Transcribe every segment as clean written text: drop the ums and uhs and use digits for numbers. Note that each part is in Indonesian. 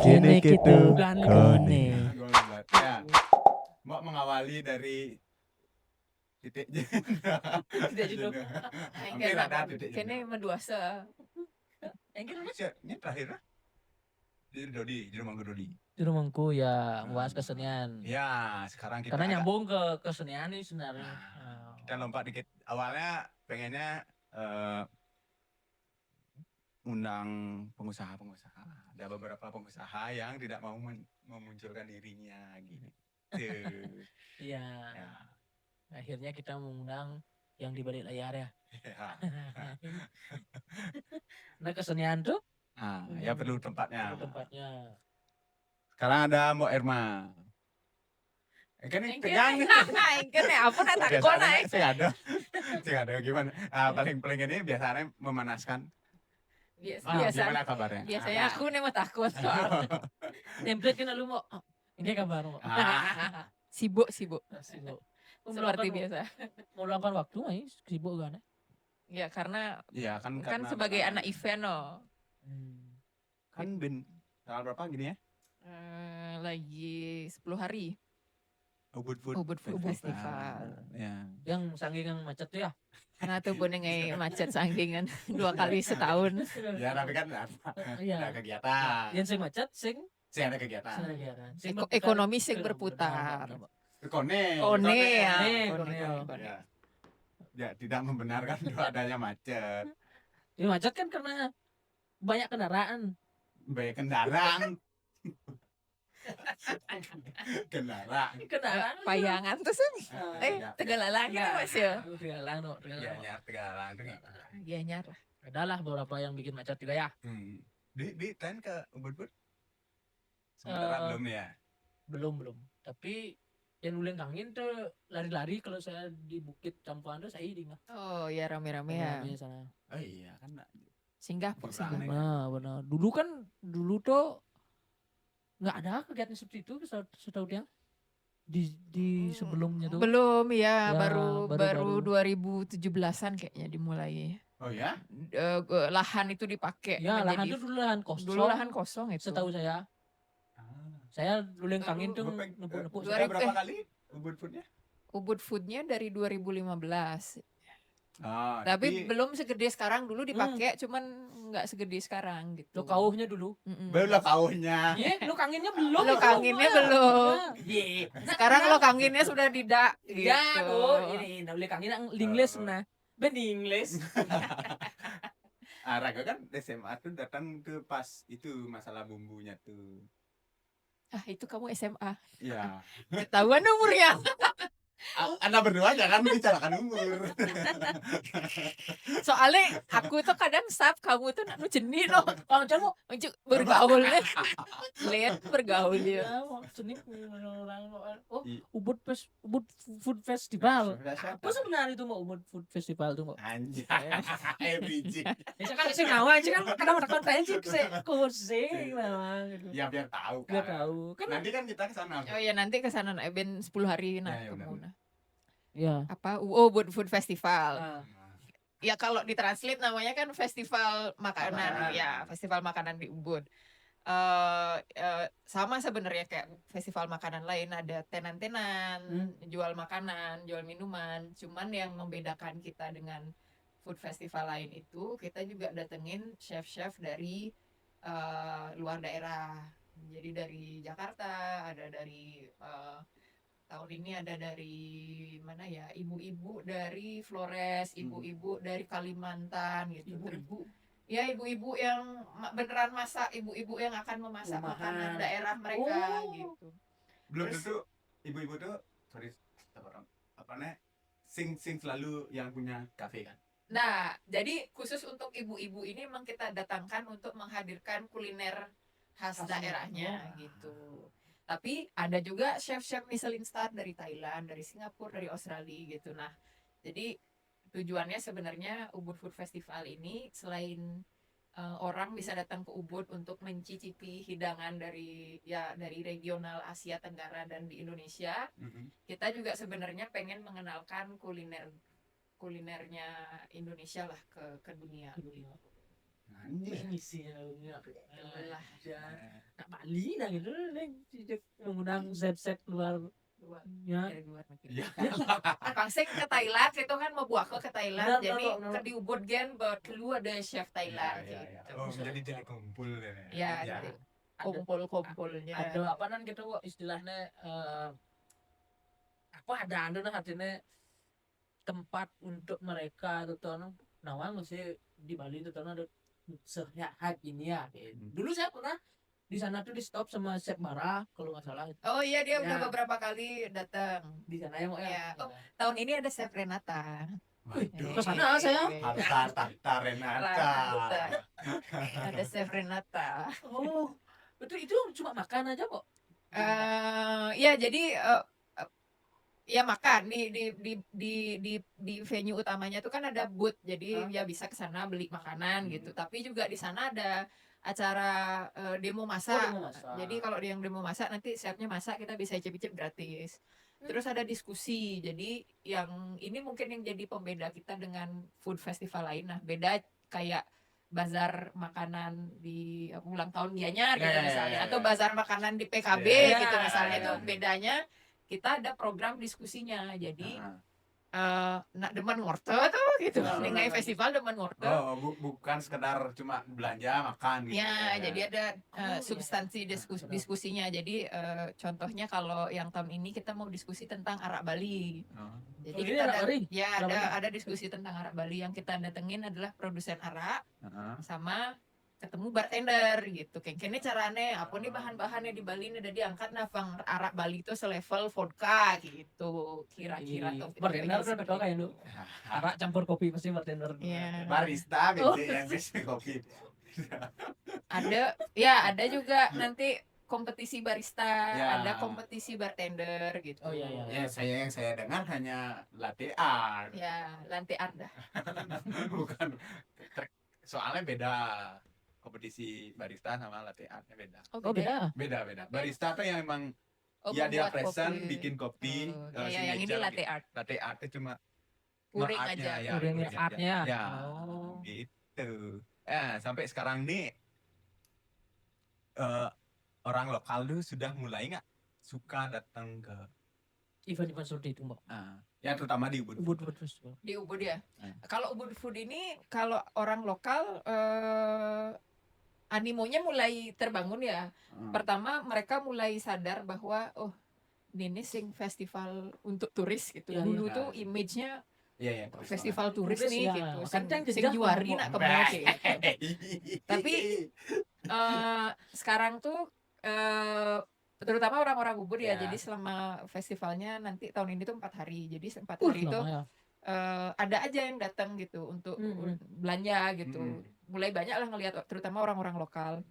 Sini gitu Bulan kone. Ya, mau mengawali dari titik Tidak jenuh. Hampir ada titik Kene menduasa. Ini terakhir di rumah Dodi. Di rumahku ya bahas kesenian. Ya, sekarang kita Karena nyambung ke kesenian ini sebenarnya. kita lompat dikit. Awalnya pengennya undang pengusaha-pengusaha. Ada beberapa pengusaha yang tidak mau memunculkan dirinya gitu. Iya. Ya. Akhirnya kita mengundang yang di balik layar ya. Ya. Nah kesenian tuh Ya perlu tempatnya. tempatnya. Sekarang ada Mbak Irma. Kan ini pegang. Kene apa nak takon ae. Sing ada gimana? Paling ini biasanya memanaskan. Biasa. Gimana kabarnya? Biasanya aku nih mah takut. Template kan lu mau. Ini kabar mau. Sibuk. Sibuk. Seperti biasa. Mau luangkan waktu nih sibuk kan? Ya karena Iya kan sebagai anak event kan tanggal berapa gini ya? Lagi 10 hari. Ubud Food Festival. Ya. Yang saking macet tuh ya. Nah tuh bonengai macet sangkingan 2 kali setahun. Ya tapi kan ada kegiatan. Yang sing macet sing Ada kegiatan. Ekonomi sing berputar. Kone ya. Ya, tidak membenarkan adanya macet. Ini macet kan karena banyak kendaraan. Banyak kendaraan. Kendaraan. Payangan tuh sih. Tegalalang gitu Mas ya. Tegalalang. Iya, Tegalang. Iya nyar lah. Adalah beberapa yang bikin macet juga ya. Di tren ke Ubud. Sementara belum ya. Belum. Tapi yang uleng kangin tuh lari-lari kalau saya di Bukit Campuan tuh saya ingat. Oh ya rame-rame ya. Sana. Oh iya kan. Singgah. Benar. Dulu tuh nggak ada kegiatan seperti itu setahu dia di sebelumnya tuh. Belum ya, Ya, baru 2017-an kayaknya dimulai. Oh ya? Lahan itu dipakai. Ya lahan itu dulu lahan kosong. Dulu lahan kosong itu. Setahu saya. Saya dulu yang kangin tuh nepuk-nepuk. Berapa kali Ubud Foodnya? Ubud Foodnya dari 2015. Ah, Tapi belum segede sekarang, dulu dipakai cuman nggak segede sekarang gitu. Lo kauhnya dulu. Belum lah kauhnya. Iya, lo kangennya belum. Lo kangennya belum. Iya. Sekarang lo kangennya sudah tidak gitu. Ya, tuh. Ini boleh kangen yang Ingles nah. Ben Ingles. Raga kan SMA tuh datang ke pas itu masalah bumbunya tuh. Itu kamu SMA. Iya. Ketahuan umurnya. Anda berdua jangan membicarakan umur. Soalnya aku tuh kadang kamu tuh nak jenis loh. Kalau kamu bergaul nih. Lihat bergaul dia. Oh, Ubud Food Festival. Apa sebenarnya itu mau Ubud Food Festival tuh mau? Anjay. Bridging. Ya kan sing nawa sih kan kadang ada konferensi kursi memang gitu. Ya biar tahu kan. Biar tahu. Kan Nanti kan kita ke sana. Oh ya nanti ke sana Ben 10 hari kamu. Ya. Apa Ubud Food Festival. Ya kalau ditranslate namanya kan festival makanan ya, festival makanan di Ubud. Sama sebenarnya kayak festival makanan lain, ada tenan-tenan, jual makanan, jual minuman. Cuman yang membedakan kita dengan food festival lain itu kita juga datengin chef-chef dari luar daerah. Jadi dari Jakarta, ada dari tahun ini ada dari mana ya, ibu-ibu dari Flores, ibu-ibu dari Kalimantan gitu. Ibu-ibu. Ya ibu-ibu yang beneran masak, ibu-ibu yang akan memasak makanan daerah mereka gitu. Belum tentu ibu-ibu tuh sing selalu yang punya kafe kan. Nah, jadi khusus untuk ibu-ibu ini memang kita datangkan untuk menghadirkan kuliner khas daerahnya gitu. Tapi ada juga chef-chef Michelin star dari Thailand, dari Singapura, dari Australia gitu. Nah, jadi tujuannya sebenarnya Ubud Food Festival ini selain orang bisa datang ke Ubud untuk mencicipi hidangan dari regional Asia Tenggara dan di Indonesia, kita juga sebenarnya pengen mengenalkan kulinernya Indonesia lah ke dunia. misi Lah. nak Bali dah gitu neng mengundang set luar ya. Dari luar negeri. Ya. Pangsing ke Thailand itu kan mau buat ke Thailand, Benar, jadi benar. ke di Ubud gen buat keluar ada chef Thailand Ya, gitu. Oh, jadi kumpul ya. Ya, jadi kumpul-kumpulnya. Ada apa nan gitu kok istilahnya apa ada nah artinya tempat untuk mereka tuh nawang sih di Bali itu ada sehat ini ya. Dulu saya pernah di sana tuh di stop sama Chef Bara kalau nggak salah Oh iya, dia udah Ya. beberapa kali datang. di sana ya mau Iya. ya. Oh, tahun ini ada Chef Renata. Waduh. Ke sana saya. Harta Renata. Ada Chef Renata. Oh, itu cuma makan aja kok. Ya jadi ya makan di venue utamanya tuh kan ada booth, jadi ya bisa ke sana beli makanan gitu. Tapi juga di sana ada acara demo masak. demo masak. Jadi kalau yang demo masak nanti chefnya masak, kita bisa icip-icip gratis. Terus ada diskusi. Jadi yang ini mungkin yang jadi pembeda kita dengan food festival lain. Nah, beda kayak bazar makanan di ulang tahun Gianyar gitu Ya, misalnya, ya, ya. atau bazar makanan di PKB Ya, gitu ya, misalnya. ya. Itu bedanya kita ada program diskusinya. Jadi nak demen wortel tuh gitu. Oh. Dengan festival demen wortel. Oh, bukan sekedar cuma belanja makan gitu. Ya, jadi ada iya. substansi diskusinya. Jadi contohnya kalau yang tahun ini kita mau diskusi tentang arak Bali. Oh. Jadi Oh, ini kita arak Bali? ya Arak Bali. ada diskusi tentang arak Bali. Yang kita datengin adalah produsen arak sama ketemu bartender gitu. Kayaknya caranya apa nih bahan-bahannya di Bali ini udah diangkat nah bang arak Bali itu selevel vodka gitu. Kira-kira tuh. bartender kan betul kayak lu. Arak campur kopi pasti bartender. Iya. Barista Oh. yang biasa kopi. Ada juga nanti kompetisi barista, Ya. ada kompetisi bartender gitu. Oh iya. Ya, yang saya dengar hanya latte art. Ya, lantai art dah. Bukan. Soalnya beda. Kompetisi barista sama latte artnya beda. Oh beda. Beda. Barista tuh yang emang Oh, ya dia membuat present kopi. bikin kopi. Oh, ya, yang ini signature latte gitu. art. Latte artnya cuma Uring artnya, aja. ya, Uring uring aja. artnya. Ya. Oh. Gitu. Sampai sekarang nih orang lokal tuh sudah mulai nggak suka datang ke Event-event seperti itu mbak. ya terutama di Ubud. Ubud Festival. Di Ubud ya. Hmm. Kalau Ubud Food ini kalau orang lokal animonya mulai terbangun ya. Pertama mereka mulai sadar bahwa ini sing festival untuk turis gitu. Ya, Dulu ya. tuh image-nya Iya, festival turis Turis, nih ya. gitu. Kan yang Sing jejak juari ngomong. nak kemana gitu. Tapi sekarang tuh terutama orang-orang Ubud ya. Ya. Jadi selama festivalnya nanti tahun ini tuh 4 hari. Jadi 4 hari itu lama ya. ada aja yang datang gitu untuk belanja gitu. Mulai banyak lah ngelihat terutama orang-orang lokal.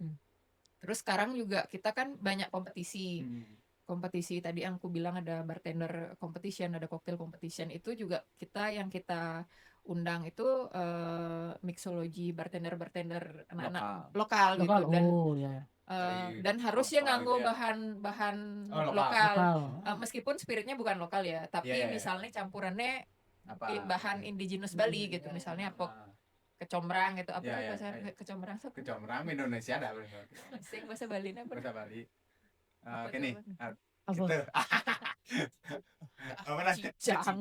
Terus sekarang juga kita kan banyak kompetisi. Kompetisi tadi yang aku bilang ada bartender competition, ada cocktail competition, itu juga kita undang itu mixology bartender anak-anak lokal gitu dan ya. dan harusnya lokal nganggo gitu ya. bahan lokal. lokal. Lokal. Meskipun spiritnya bukan lokal ya, tapi Iya, iya. misalnya campurannya Apa? bahan indigenous Bali gitu, misalnya apa kecombrang gitu, apa Iya, iya, bahasa iya. kecombrang apa? Kecombrang Indonesia ada Sing bahasa Bali apa? bahasa Bali. Apa Gini, tuh? Apa? gitu. Apa namanya? Kecicang.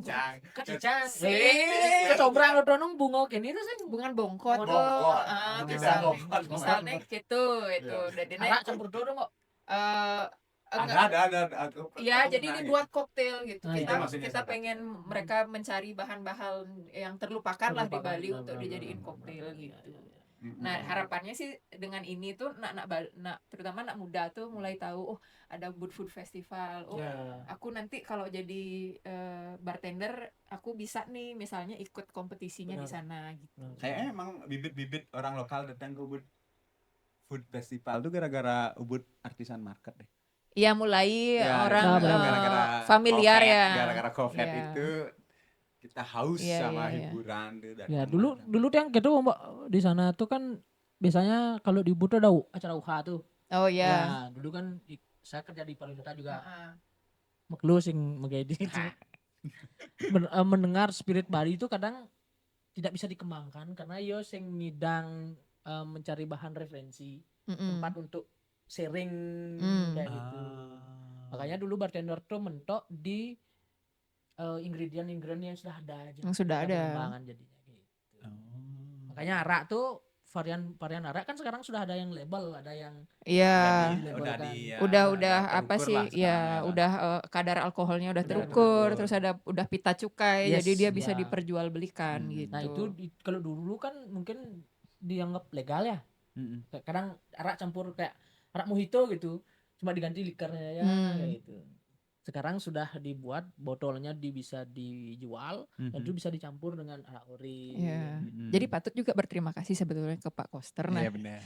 Kecicang. Sih. Kecombrang lo donong bunga gini tuh sih. Bukan bongkot Bongkot. tuh. Bisa Misalnya gitu itu. Iya. Jadi Arak campur dodong kok. Ada. Ya, jadi Nah, ini buat koktail gitu. Nah, itu maksudnya Kita sama. pengen mereka mencari bahan-bahan yang terlupakan lah di Terlupakan, Bali benar, untuk benar, dijadiin benar. koktail gitu. Mm-mm. Nah, harapannya sih dengan ini tuh terutama anak muda tuh mulai tahu ada Ubud Food Festival. Ya. Aku nanti kalau jadi bartender aku bisa nih misalnya ikut kompetisinya di Benar. sana gitu. Kayaknya emang bibit-bibit orang lokal datang ke Ubud Food Festival tuh gara-gara Ubud Artisan Market deh. Iya, mulai Ya, orang benar. gara-gara familiar COVID, ya. Gara-gara COVID Iya. itu kita haus Iya, sama iya, iya. hiburan tuh. Ya dulu tuh yang gitu mbak di sana tuh kan biasanya kalau di Ubud tuh ada acara UHA tuh. Oh ya. Ya dulu kan saya kerja di pariwisata juga. Heeh. Maklu sing megedi itu. Mendengar spirit Bali itu kadang tidak bisa dikembangkan karena yo sing ngidang mencari bahan referensi, Mm-mm. tempat untuk sharing kayak gitu. Ah. Makanya dulu bartender tuh mentok di ingredient yang sudah ada aja. Yang sudah Kita ada. pengembangan jadinya gitu. Oh. Makanya arak tuh varian arak kan sekarang sudah ada yang label, ada yang Iya. dilabelkan. Udah apa terukur sih lah sekarang ya, ya. udah kadar alkoholnya udah Udah terukur, terukur. terus udah pita cukai, Yes, jadi dia bisa iya. diperjualbelikan gitu. Nah itu kalau dulu kan mungkin dianggap legal ya. Mm-mm. Kadang arak campur kayak arak mojito gitu, cuma diganti likernya ya kayak gitu. Sekarang sudah dibuat botolnya bisa dijual dan itu bisa dicampur dengan arak ori. Iya. Mm-mm. Jadi patut juga berterima kasih sebetulnya ke Pak Koster. Nah, Iya benar.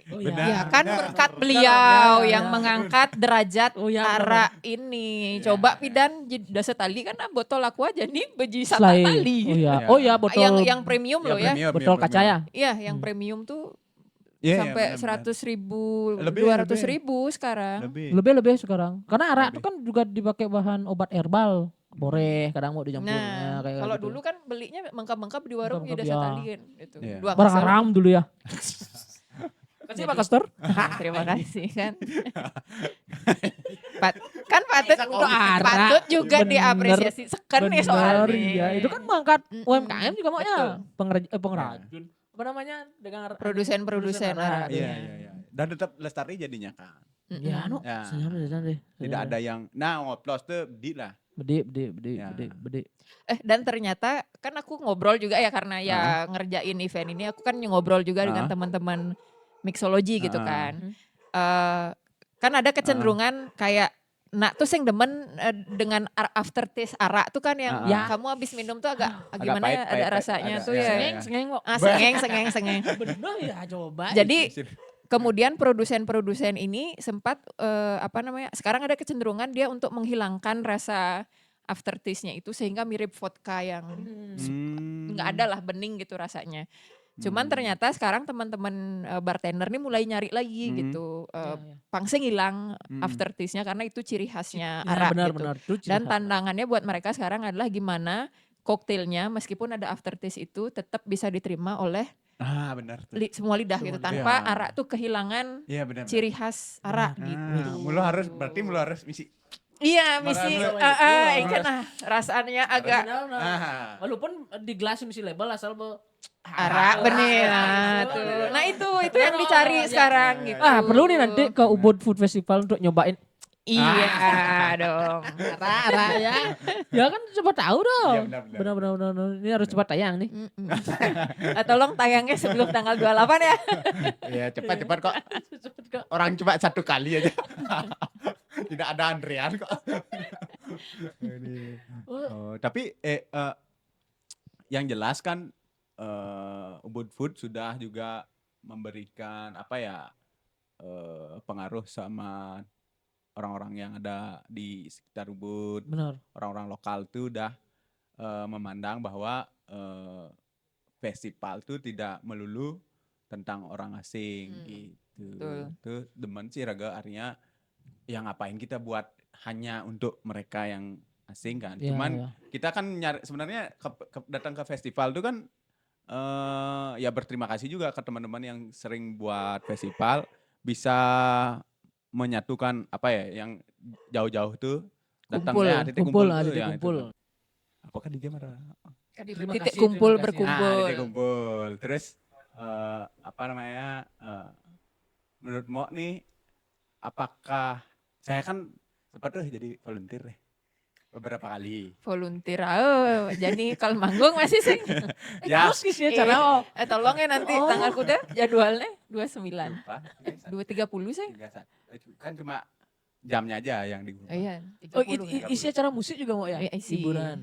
Oh Benar. ya kan Benar. berkat Benar. beliau Ya, yang ya. mengangkat derajat Oh ya, arak ini. Ya. Coba pidan udah setali kan botol aku aja nih biji satu Selain tali. oh ya, Ya. oh ya botol Yang premium loh ya. premium, botol kaca ya. Iya, yang premium tuh Iya, sampai benar-benar. 100.000, Lebih, 200.000 sekarang. Lebih sekarang. Karena arak Lebih. itu kan juga dipakai bahan obat herbal, boreh, kadang mau dicampur Nah, kayak kalau gitu. dulu kan belinya mengkap-mengkap di warung Mengkap-mengkap, udah ya. setali kan gitu. Iya. Dua Barang kesel. haram dulu ya. Jadi- Kasih Pak Koster. Terima kasih kan. Kan patut Untuk arak. patut juga Bener. diapresiasi seken nih soalnya. Iya. Itu kan mengangkat Mm-mm. UMKM juga maunya Betul. pengrajin. Apa namanya? Dengan Produsen arak. Iya, iya, iya. Dan tetap lestari jadinya kan. Ya, Mm-mm. Ya. santai. Tidak ada yang ngoplos tuh di lah. Bede. Ya. Dan ternyata kan aku ngobrol juga ya karena ya ngerjain event ini aku kan ngobrol juga dengan teman-teman mixology gitu kan. Kan ada kecenderungan kayak tuh sing demen dengan aftertaste arak tuh kan yang kamu habis minum tuh agak gimana pahit, ya ada pahit, rasanya ada, tuh ya, ya. ya. Sengeng kok. Sengeng. Bener ya, coba. Jadi kemudian produsen-produsen ini sempat sekarang ada kecenderungan dia untuk menghilangkan rasa aftertaste-nya itu sehingga mirip vodka yang nggak ada lah, bening gitu rasanya. Cuman ternyata sekarang teman-teman bartender nih mulai nyari lagi gitu. Pangsing hilang aftertaste-nya karena itu ciri khasnya arak gitu. Benar. Dan tantangannya buat mereka sekarang adalah gimana koktailnya meskipun ada aftertaste itu tetap bisa diterima oleh Benar. semua lidah gitu tanpa Iya. arak tuh kehilangan Iya benar. ciri khas arak gitu. Mulu harus misi. Iya, misi Benar. rasanya agak Walaupun di gelas misi label asal arak bener. Nah itu yang dicari sekarang gitu. Perlu nih nanti ke Ubud Food Festival untuk nyobain Iya dong. arak ya. Ya kan coba tahu dong. Iya, benar. Benar. Ini harus cepat tayang nih. Tolong tayangnya sebelum tanggal 28 ya. Ya cepat kok. Orang cuma satu kali aja. Tidak ada antrean kok. Tapi yang jelas kan Ubud Food sudah juga memberikan pengaruh sama orang-orang yang ada di sekitar Ubud. Benar. Orang-orang lokal tuh udah memandang bahwa festival tuh tidak melulu tentang orang asing gitu. Tuh demen sih Raga artinya yang ngapain kita buat hanya untuk mereka yang asing kan. Cuman kita kan nyari sebenarnya datang ke festival tuh kan ya berterima kasih juga ke teman-teman yang sering buat festival bisa menyatukan yang jauh-jauh tuh datangnya titik kumpul. Apakah di Gemara? Titik kumpul berkumpul. Titik kumpul. Terus menurut Mo nih apakah saya kan sempat jadi volunteer nih beberapa kali. Volunteer, jadi kalau manggung masih sih. Ya. Tolong ya nanti tanggal kuda jadwalnya 29. 2.30 sih. Kan cuma jamnya aja yang digunakan. Iya. Isi acara musik juga mau ya? Hiburan.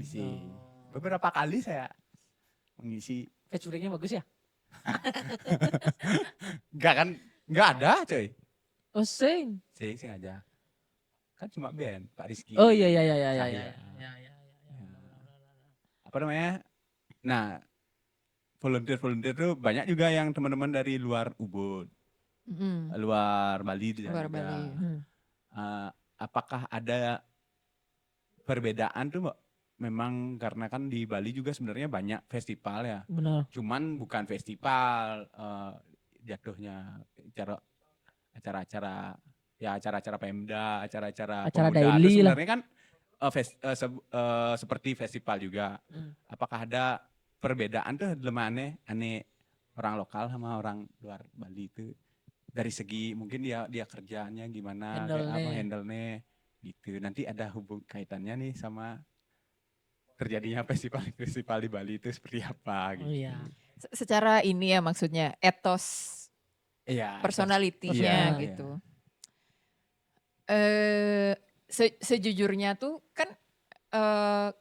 Beberapa kali saya mengisi. Featuringnya bagus ya? Enggak ada coy. Oh sing aja. Kan cuma band Pak Rizky. Oh iya. Apa namanya? Nah, volunteer tuh banyak juga yang teman-teman dari luar Ubud, luar Bali. Luar Bali. Apakah ada perbedaan tuh Mbak memang karena kan di Bali juga sebenarnya banyak festival ya. Benar. Cuman bukan festival jatuhnya acara-acara ya acara-acara Pemda, acara-acara Acara pemuda itu daily lah. sebenarnya kan seperti festival juga. Apakah ada perbedaan tuh lemane aneh orang lokal sama orang luar Bali itu dari segi mungkin dia kerjanya gimana handle-nya gitu. Nanti ada kaitannya nih sama terjadinya festival di Bali itu seperti apa gitu. Oh iya. Secara ini ya maksudnya etos Iya, personality-nya iya. gitu. Sejujurnya tuh kan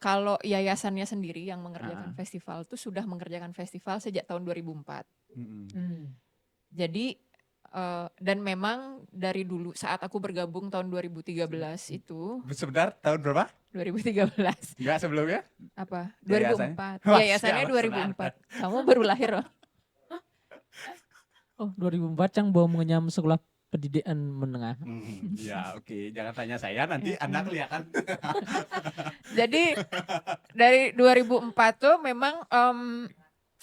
kalau yayasannya sendiri yang mengerjakan festival tuh sudah mengerjakan festival sejak tahun 2004. Jadi dan memang dari dulu saat aku bergabung tahun 2013 itu. Sebentar, tahun berapa? 2013. Enggak sebelumnya? Apa? Yayasannya? 2004. Yayasannya 2004. Kamu baru lahir loh. Oh 2004 yang bawa mengenyam sekolah pendidikan menengah. Ya oke. Jangan tanya saya, nanti Anda kelihatan. Jadi dari 2004 tuh memang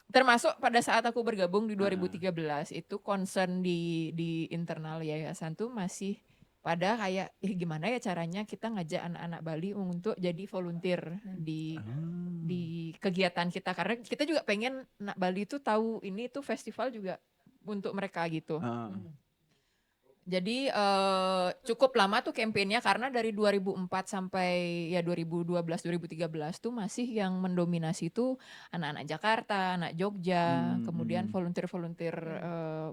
termasuk pada saat aku bergabung di 2013 itu concern di internal yayasan tuh masih pada kayak gimana ya caranya kita ngajak anak-anak Bali untuk jadi volunteer di kegiatan kita, karena kita juga pengen anak Bali tuh tahu ini tuh festival juga untuk mereka gitu. Jadi cukup lama tuh kampanyenya karena dari 2004 sampai ya 2012-2013 tuh masih yang mendominasi tuh anak-anak Jakarta, anak Jogja, kemudian volunteer-volunteer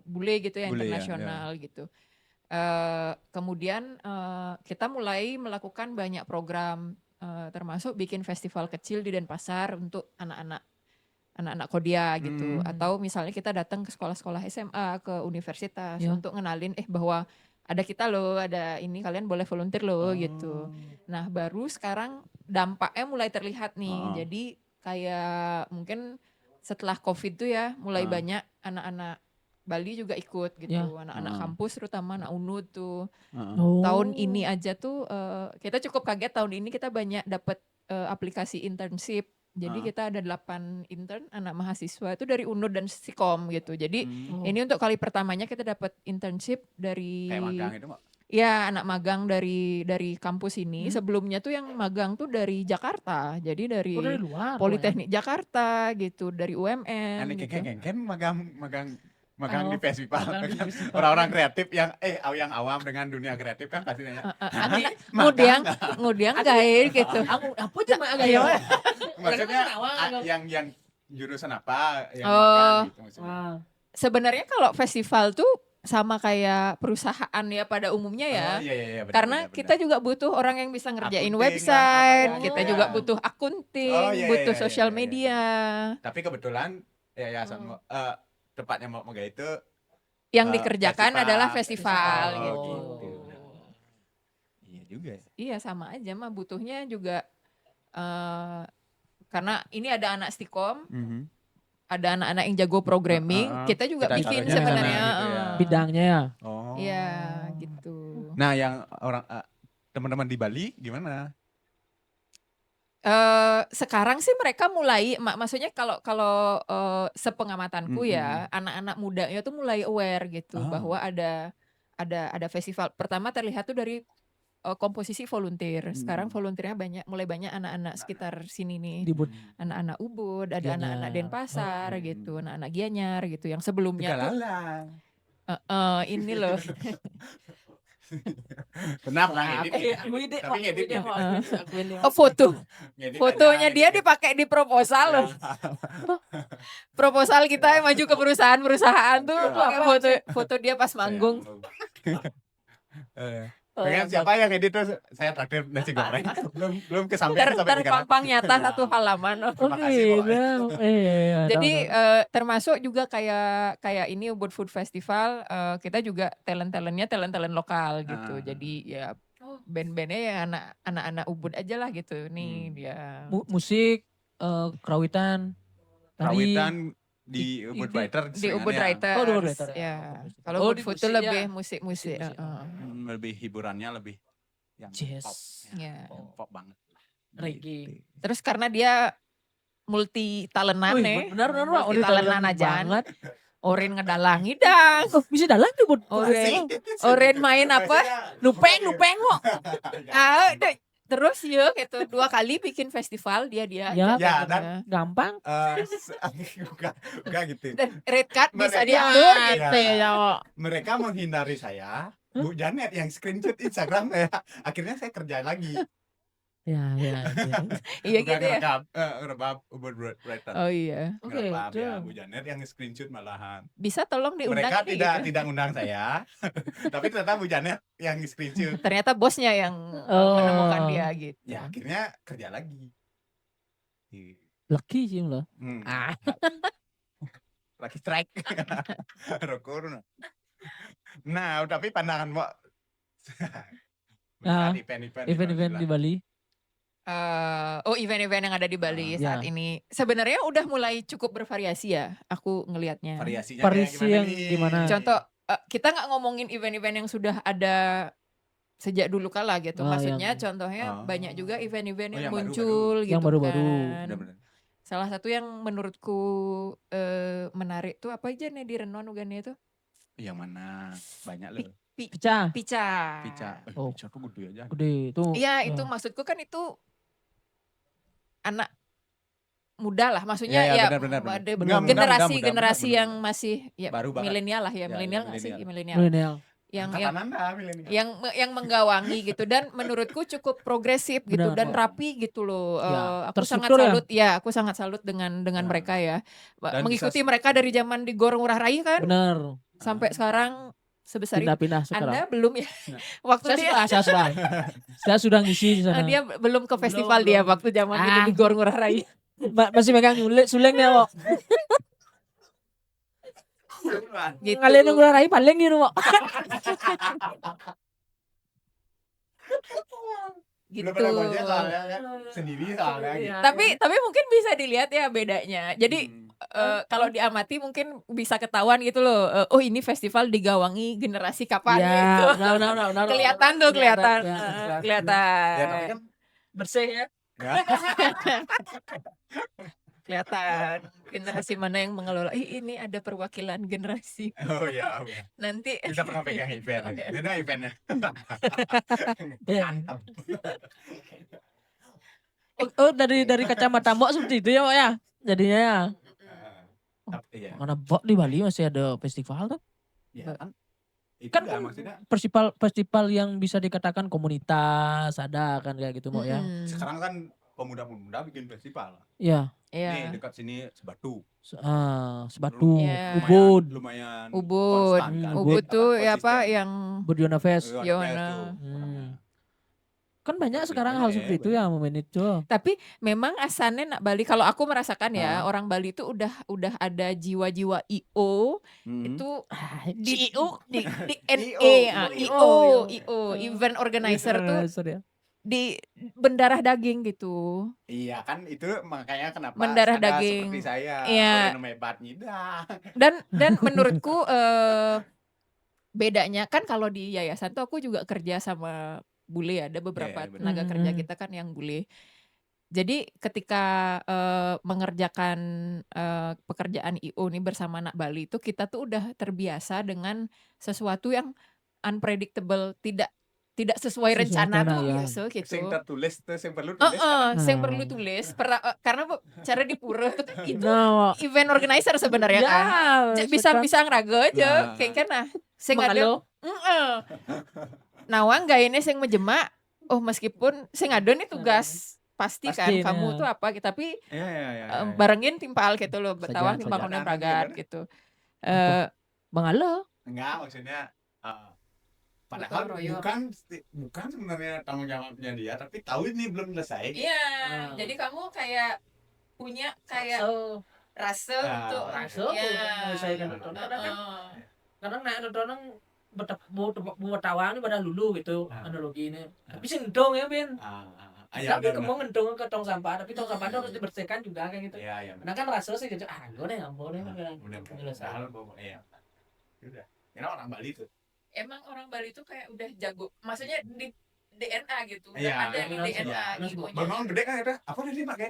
bule gitu ya, Bule, internasional gitu. Kemudian kita mulai melakukan banyak program termasuk bikin festival kecil di Denpasar untuk anak-anak Kodia gitu, atau misalnya kita datang ke sekolah-sekolah SMA, ke universitas untuk ngenalin bahwa ada kita loh, ada ini kalian boleh volunteer loh gitu. Nah baru sekarang dampaknya mulai terlihat nih, jadi kayak mungkin setelah COVID tuh ya mulai banyak anak-anak Bali juga ikut gitu, anak-anak kampus terutama anak UNUD tuh. Tahun ini aja tuh kita cukup kaget, tahun ini kita banyak dapat aplikasi internship. Jadi kita ada 8 intern anak mahasiswa itu dari UNUD dan Sikom gitu. Jadi ini untuk kali pertamanya kita dapat internship dari Kayak magang itu nggak? Ya, anak magang dari kampus ini. Sebelumnya tuh yang magang tuh dari Jakarta. Jadi dari luar, Politeknik Jakarta gitu, dari UMN Aneh gitu. kan magang di festival. Orang-orang kreatif yang awam dengan dunia kreatif kan pasti nanya. Ngudiang gaya gitu. Apa cuma agak Maksudnya yang jurusan apa yang magang gitu maksudnya. Sebenarnya kalau festival tuh sama kayak perusahaan ya pada umumnya ya. Iya, benar, Karena benar. kita juga butuh orang yang bisa ngerjain Akunting website, lah, kita iya. juga butuh akunting, butuh sosial media. Tapi kebetulan yayasan tepatnya Moga itu yang dikerjakan adalah festival gitu. Iya juga ya. Iya sama aja mah, butuhnya juga karena ini ada anak Stikom, ada anak-anak yang jago programming, kita juga bikin caranya sebenarnya gitu ya. bidangnya ya. Iya gitu. Nah yang orang teman-teman di Bali gimana? Sekarang sih mereka mulai, maksudnya kalau sepengamatanku ya, anak-anak mudanya tuh mulai aware gitu bahwa ada festival. Pertama terlihat tuh dari komposisi volunteer. Sekarang volunteernya mulai banyak anak-anak sekitar sini nih. Anak-anak Ubud, ada anak-anak Denpasar gitu, anak-anak Gianyar gitu. Yang sebelumnya tuh ini loh. Kenapa ngedit? Tapi ngedit ya. Fotonya dia dipakai di proposal loh. Proposal kita yang maju ke perusahaan tuh pakai foto dia pas manggung. Pengen siapa yang edit tuh saya traktir nasi goreng. Belum kesampaian sampai Terpampang nyata satu halaman. Jadi termasuk juga kayak ini Ubud Food Festival, kita juga talent lokal gitu. Jadi ya band-bandnya ya anak-anak Ubud aja lah gitu. Nih dia musik, kerawitan, di Ubud Writer. Di Ubud Writer. Oh, di Ubud Writer. Ya. Kalau Ubud Food itu lebih musik-musik. Lebih hiburannya lebih yang jazz. pop. Ya. Pop banget. Reggae. Terus karena dia multi talentan Wih, benar multi talentan aja. banget. Oren ngedalangi dang. Oh, bisa dalang tuh buat Oren main apa? nupeng kok. Terus ya gitu 2 kali bikin festival dia Ya, aja. ya, gitu. dan gampang. Enggak gitu. Dan red card bisa Mereka- diatur. Iya. Mereka menghindari saya, Bu Janet yang screenshot Instagram ya. Akhirnya saya kerja lagi. Ya. Iya Bukan gitu ya. ngerebab Uber Brighton. Oh iya. Oke, Ngerebab itu. ya Bu Janet yang screenshot malahan. Bisa tolong diundang Mereka ini, tidak gitu. tidak undang saya. Tapi ternyata Bu Janet yang screenshot. Ternyata bosnya yang menemukan dia gitu. Ya akhirnya kerja lagi. Lucky sih lo. Lagi strike. Rokur. Nah, tapi pandangan Mbak Event-event di Bali. Event-event yang ada di Bali saat ini sebenarnya udah mulai cukup bervariasi ya. Aku ngelihatnya. Variasinya Variasi kayak yang gimana? Contoh, kita nggak ngomongin event-event yang sudah ada sejak dulu kala gitu. Maksudnya contohnya banyak juga event-event yang yang muncul gitu Yang baru-baru. kan. Benar-benar. Salah satu yang menurutku menarik tuh apa aja nih di Renon Ugane itu? Yang mana? Banyak loh. Pecah. Pica. Oh. Pica tuh gede aja. Gede itu. Iya, itu maksudku kan itu anak muda lah, maksudnya Ya, ya, benar. ada Benar, generasi muda. yang masih ya Baru banget. milenial lah ya, Ya, milenial nggak sih milenial. milenial yang Angkatan Anda, milenial. yang menggawangi gitu dan menurutku cukup progresif gitu Benar, dan Pak. rapi gitu loh. Ya, Aku sangat terstruktur ya? salut aku sangat salut dengan mereka ya. Dan Mengikuti bisa- mereka dari zaman di Gor Ngurah Rai kan Bener. sampai sekarang sebesar itu. Pindah-pindah sekarang. Anda belum ya? Waktu Saya sudah. Saya sudah ngisi di sana. dia belum ke festival dia Belum. waktu zaman itu di Gor Ngurah Rai. Masih megang sulengnya kok. Gitu. Kalian nunggu rai paling gitu kok. Gitu. Belum pernah gojek soalnya kan. Sendiri soalnya gitu. Tapi mungkin bisa dilihat ya bedanya. Jadi kalau diamati mungkin bisa ketahuan gitu loh. Oh ini festival digawangi generasi kapan gitu. Nah. Kelihatan tuh kelihatan. Kelihatan. Ya tapi kan Bersih ya. Kelihatan generasi mana yang mengelola. Ini ada perwakilan generasi. oh ya. Nanti Kita pernah pegang event. Beda eventnya. Mantap. Oh dari kacamata Mbok seperti itu ya Mbok ya. Jadinya ya. Iya. Mana Mbok di Bali masih ada festival tuh. Ya kan. Itu Kan kan maksudnya festival yang bisa dikatakan komunitas ada kan kayak gitu Mbok ya. sekarang kan pemuda-pemuda bikin festival. Iya. Nih dekat sini Sebatu. Sebatu, Iya. Ubud, Lumayan Ubud. konstan kan. Ubud tuh ya Konsisten. apa yang Budiona Fest. Yona. Kan banyak sekarang hal seperti itu ya momen itu. Tapi memang asalnya nak Bali kalau aku merasakan ya orang Bali itu udah ada jiwa-jiwa IO itu di IO event organizer tuh ya. di mendarah daging gitu. Iya kan itu makanya kenapa Mendarah ada daging. seperti saya. Iya. Hebat nida. Dan menurutku bedanya kan kalau di yayasan tuh aku juga kerja sama bule, ada beberapa Iya, tenaga benar. kerja kita kan yang bule. Jadi ketika mengerjakan pekerjaan IO nih bersama anak Bali itu kita tuh udah terbiasa dengan sesuatu yang unpredictable, tidak sesuai rencana tuh ya. biasa gitu. Sing tertulis tuh sing perlu tulis. Yang perlu tulis karena cara di pura itu Nah, event organizer sebenarnya ya, kan. Bisa ngeraga aja Nah. kayak kan nah sing ada Mengalo. nawang gayanya sing menjemak meskipun sing ada nih tugas pasti kan Pasti, kamu ya. tuh apa tapi Iya. barengin timpal gitu loh Saja. betawang timpal konen Saja. pragat gitu. Mengalo. Enggak maksudnya Gotong padahal royong. bukan sebenarnya tanggung jawabnya dia tapi tahu ini belum selesai. Iya, jadi kamu kayak punya kayak rasa untuk menyelesaikan itu. Kadang naik orang buat tawang pada lulu gitu analogi ini. Tapi sing ndong ya Ben. Tapi kamu ngendong ke tong sampah, tapi tong sampah itu harus dibersihkan juga kayak gitu. Iya. Nah kan rasa sih gitu, gue deh nggak Udah menyelesaikan. iya. Udah. Ini orang Bali tuh. emang orang Bali tuh kayak udah jago. Maksudnya DNA gitu. Iya. Ada di DNA ibunya. Bang gede kan ada apa tadi pakai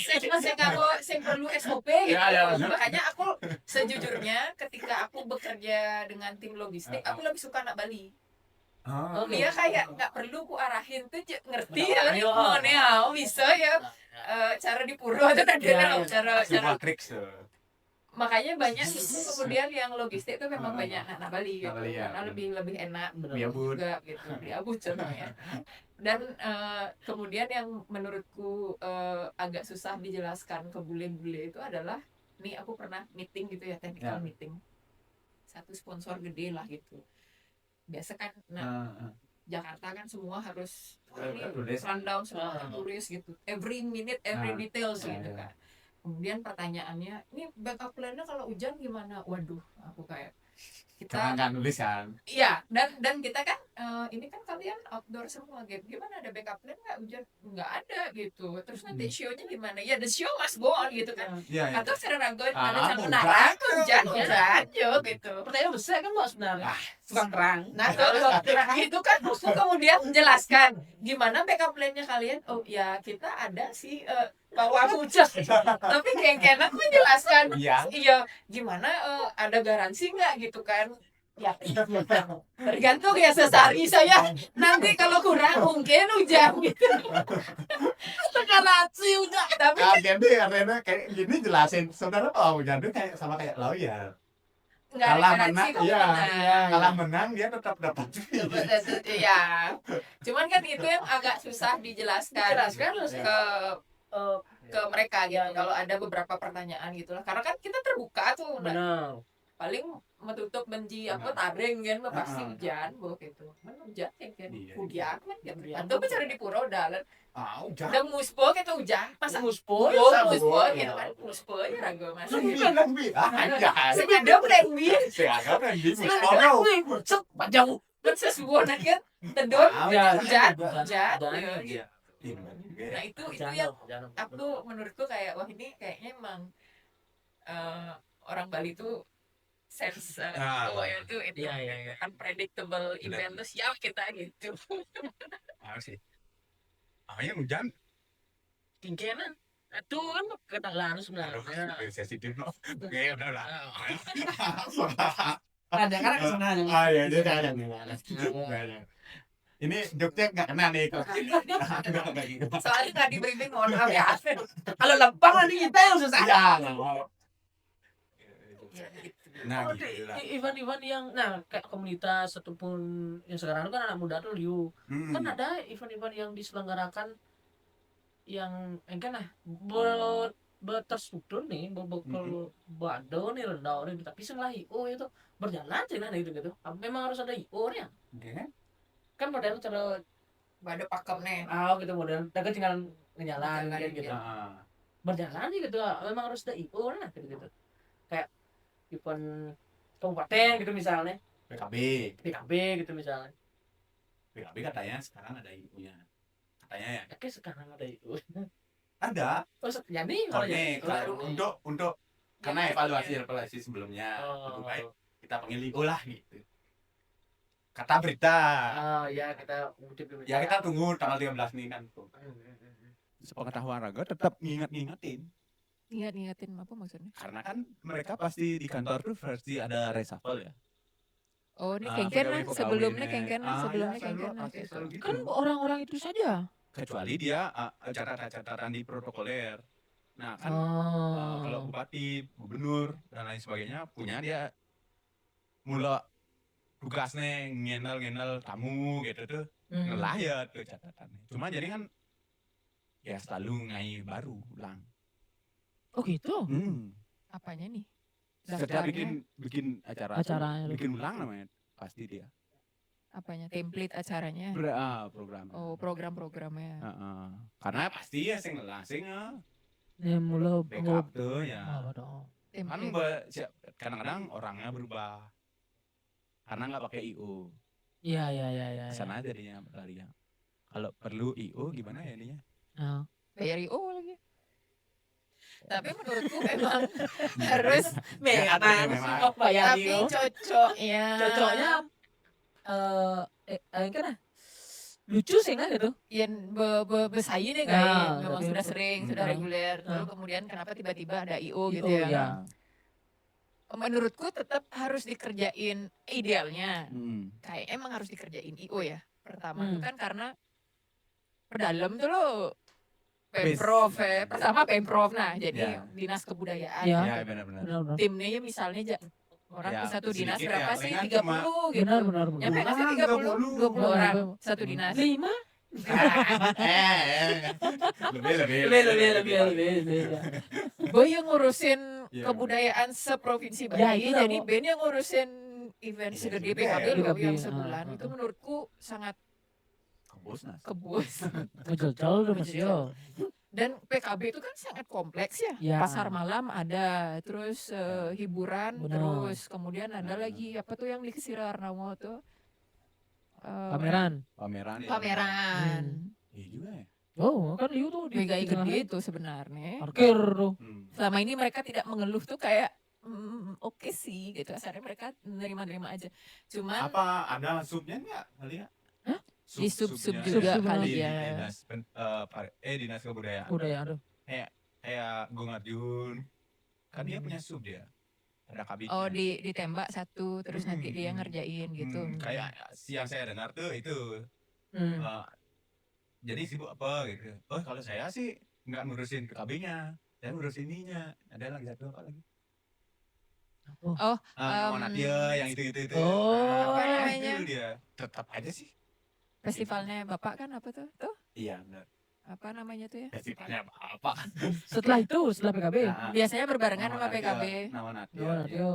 Saya perlu SOP gitu. Iya, iya, benar. Makanya aku sejujurnya ketika aku bekerja dengan tim logistik, aku lebih suka anak Bali. Oh, Dia kayak nggak perlu ku arahin tuh ngerti Benar, ya, ayo. bisa ya. Cara di pura itu ada Iya, cara Matrix. makanya banyak itu kemudian yang logistik itu memang banyak anak Bali gitu, Anak Bali, ya. karena lebih enak Biabut. juga gitu, diabut contohnya. Dan kemudian yang menurutku agak susah dijelaskan ke bule-bule itu adalah, nih aku pernah meeting gitu ya, technical Ya. meeting, satu sponsor gede lah gitu. Biasa kan, Jakarta kan semua harus Tulis. rundown semua tulis gitu, every minute every details gitu kan. Kemudian pertanyaannya, ini backup plan-nya kalau hujan gimana? Waduh, aku kayak Karena kita nggak nulis kan. iya, dan kita kan ini kan kalian outdoor semua gitu, gimana ada backup plan nggak, hujan nggak ada gitu, terus nanti show-nya gimana? Ya the show must go on gitu kan. Iya, iya. Atau sekarang gue Ah, ada hujan. menara hujan aja gitu. Pertanyaan besar kan Mbak sebenarnya. Tukang terang. Nah, itu kan aku kemudian menjelaskan gimana backup plan-nya kalian. Oh ya, kita ada sih bawa hujan. Tapi kengkenan menjelaskan, Iya. iya gimana, ada garansi nggak gitu kan? Ya, tergantung ya sesari saya. Nanti kalau kurang mungkin hujan gitu. Garansi udah. Tapi Jadi Arena kayak gini jelasin. Saudara tahu jadi kayak sama kayak lawyer. nggak ada Kalah garansi menang, kok iya. menang. Kalah menang dia tetap dapat fee. Iya. Cuman kan itu yang agak susah dijelaskan ke mereka gitu. Kalau ada beberapa pertanyaan gitulah. Karena kan kita terbuka tuh. Benar. Paling menutup benci apa taring kan pasti hujan gitu. Mana hujan kan Iya. hujan kan gitu. Iya. Atau bicara di pura dalan. Udah. Udah muspo gitu hujan. Masa Muspo. muspo gitu kan. Muspo ya ragu mas. Lebih. Aja. Sengaja blending. Sekarang kan di Sengaja Muskono. Cek panjang. kan sesuatu kan tendon Ya, hujan. Iya. Nah itu yang aku menurutku kayak wah ini kayaknya emang orang Bali tuh sense itu Iya. unpredictable event tuh siap kita gitu. Harus sih. Namanya hujan. Kingkenan. Itu kan kenalan sebenarnya. Sensitif loh. Oke, udah lah. Ada kan kesana. Iya, dia ada nih. Ini joknya nggak kena nih kok. Soalnya nggak di briefing, mohon maaf ya. Kalau lempang nanti kita yang susah. Iya, nggak mau. Nah, Oh, gitu lah. event-event yang kayak komunitas ataupun yang sekarang itu kan anak muda tuh liu. Kan ada event-event yang diselenggarakan yang kan terstruktur nih, kalau bado nih rendah nih, tapi setelah IO itu berjalan cina gitu. Memang harus ada IO nya. Kan model cara Ada pakem nih. gitu model, tapi tinggal ngejalan gitu. Berjalan gitu, memang harus ada IO nya gitu. Kayak event kabupaten gitu misalnya, PKB gitu misalnya. PKB katanya sekarang ada ibunya. Katanya ya. Kayak sekarang ada IO. Ada. Oh, jadi Untuk karena evaluasi sebelumnya lebih baik kita panggil IO lah gitu. Kata berita. Oh ya, kita Ya kita tunggu tanggal 13 nih kan. Sepengetahuan Raga tetap ngingetin. Ingat-ingatin apa maksudnya? Karena kan mereka pasti di kantor tuh versi ada reshuffle ya. Oh ini pegawai sebelumnya pegawainya. sebelumnya Selalu gitu. kan orang-orang itu saja. Kecuali dia catatan-catatan di protokoler. Nah kan kalau bupati, gubernur dan lain sebagainya punya dia mula tugasnya ngenal tamu gitu tuh ngelayat tuh catatannya. Cuma jadi kan ya selalu ngai baru ulang. Oh gitu. Apanya nih? Setiap bikin acara Acaranya. bikin ulang namanya pasti dia. Apanya? Template acaranya? Program. Oh program-programnya. Karena pasti ya sing Mula backup tuh ya. Kan Template. kadang-kadang orangnya berubah karena nggak pakai IO. Iya. Sana jadinya berlari. Kalau perlu IO gimana ya ininya? Bayar IO lagi. Tapi menurutku memang harus tapi cocoknya cocoknya lucu sih nggak gitu. yang bersaing nih Ya, kayak memang tapi- sudah sering, sudah Hmm. reguler. Lalu Hmm. kemudian kenapa tiba-tiba ada IO gitu IO, ya? ya. Menurutku tetap harus dikerjain idealnya. Hmm. Kayak emang harus dikerjain IO ya. Pertama itu Hmm. kan karena perdalam tuh lo Pemprov pertama Pemprov, nah jadi Ya. dinas kebudayaan. Ya. Ya, benar-benar. Benar-benar. Timnya ya misalnya orang Ya, di satu dinas sedikit berapa ya, sih? palingan 30 gitu. Benar-benar. Nyampe nggak sih Ah, 30? 20 orang Benar. satu dinas. 5 Lebih. Boy yang ngurusin Iya, kebudayaan seprovinsi Ya, Bali, itu dah, jadi Bu. Ben yang ngurusin event Iya segede juga PKB ya. loh PKB, yang sebulan. ah, Itu ah. menurutku sangat Kebos kebus. ngejel-jel tuh Mas yo. Dan PKB itu kan sangat kompleks ya. Ya. Pasar malam ada, terus hiburan, Benar. terus kemudian ada lagi apa tuh yang di Kesira Arnawo tuh? Pameran. pameran. ya. Pameran. Iya juga ya. Oh, kan Liu tuh di Mega tengah gede itu sebenarnya. parkir tuh. Selama ini mereka tidak mengeluh tuh kayak oke sih gitu. Asalnya mereka nerima-nerima aja. Cuman Apa ada subnya nggak kali ya? Hah? Di sub-sub Subnya. juga Sub-sub kali Di ya. dinas kebudayaan. Udah ya, aduh. Kayak Gung Arjun. Kan dia punya sub dia. Ada kabinnya. Oh ditembak satu terus nanti dia ngerjain gitu. Kayak yang saya dengar tuh itu Hmm. jadi sibuk apa gitu. Oh, kalau saya sih nggak ngurusin PKB-nya, saya ngurus ininya. Ada lagi satu apa lagi? Oh, Nadia yang itu. Oh. Apa namanya? Itu dia. Tetap aja sih. festivalnya Bapak kan apa tuh? Tuh, Iya benar. apa namanya tuh ya? Festivalnya apa? Setelah itu, setelah PKB. Nah, Biasanya berbarengan nama sama Nadia, PKB. Nama Nadia. Oh, Natio.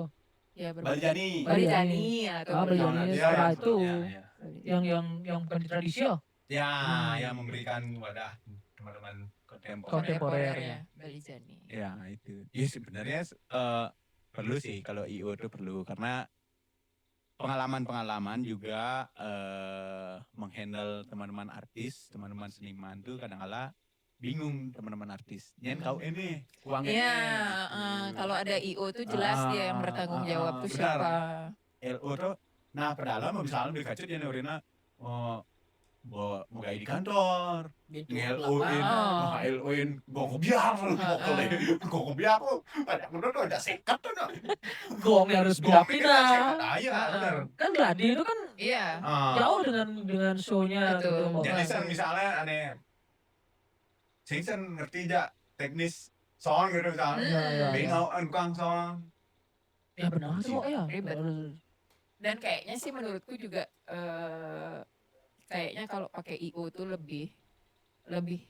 Ya Bali berbarengan. Jani. Bali Jani atau Ah, Bali Nama Jani. Nadia setelah yang itu. sebelumnya, ya. Yang bukan di tradisi ya. Ya, Hmm. yang memberikan wadah teman-teman kontemporer. Kontemporer, ya. ya. Bali Jani. Ya, itu. Ya sebenarnya perlu sih kalau IO itu perlu karena pengalaman-pengalaman juga menghandle teman-teman artis, teman-teman seniman tuh kadang-kala bingung teman-teman artis. Nyen kau ini uangnya. Iya, gitu. kalau ada IO tuh jelas dia yang bertanggung jawab tuh benar. siapa. LO tuh nah padahal misalnya dikacut ya Norina mau gak di kantor nge-LO-in Oh. LO-in gue kebiar banyak bener tuh ada sekat tuh no. Gongnya harus pindah-pindah. Iya bener. Kan Gladi itu kan Iya. jauh dengan show-nya. Betul. gitu. Jadi misalnya aneh sing ngerti aja teknis sound gitu misalnya Iya, iya, iya. bingung tukang sound Ya benar tuh ya. Ribet. Dan kayaknya sih menurutku juga kayaknya kalau pakai IO tuh lebih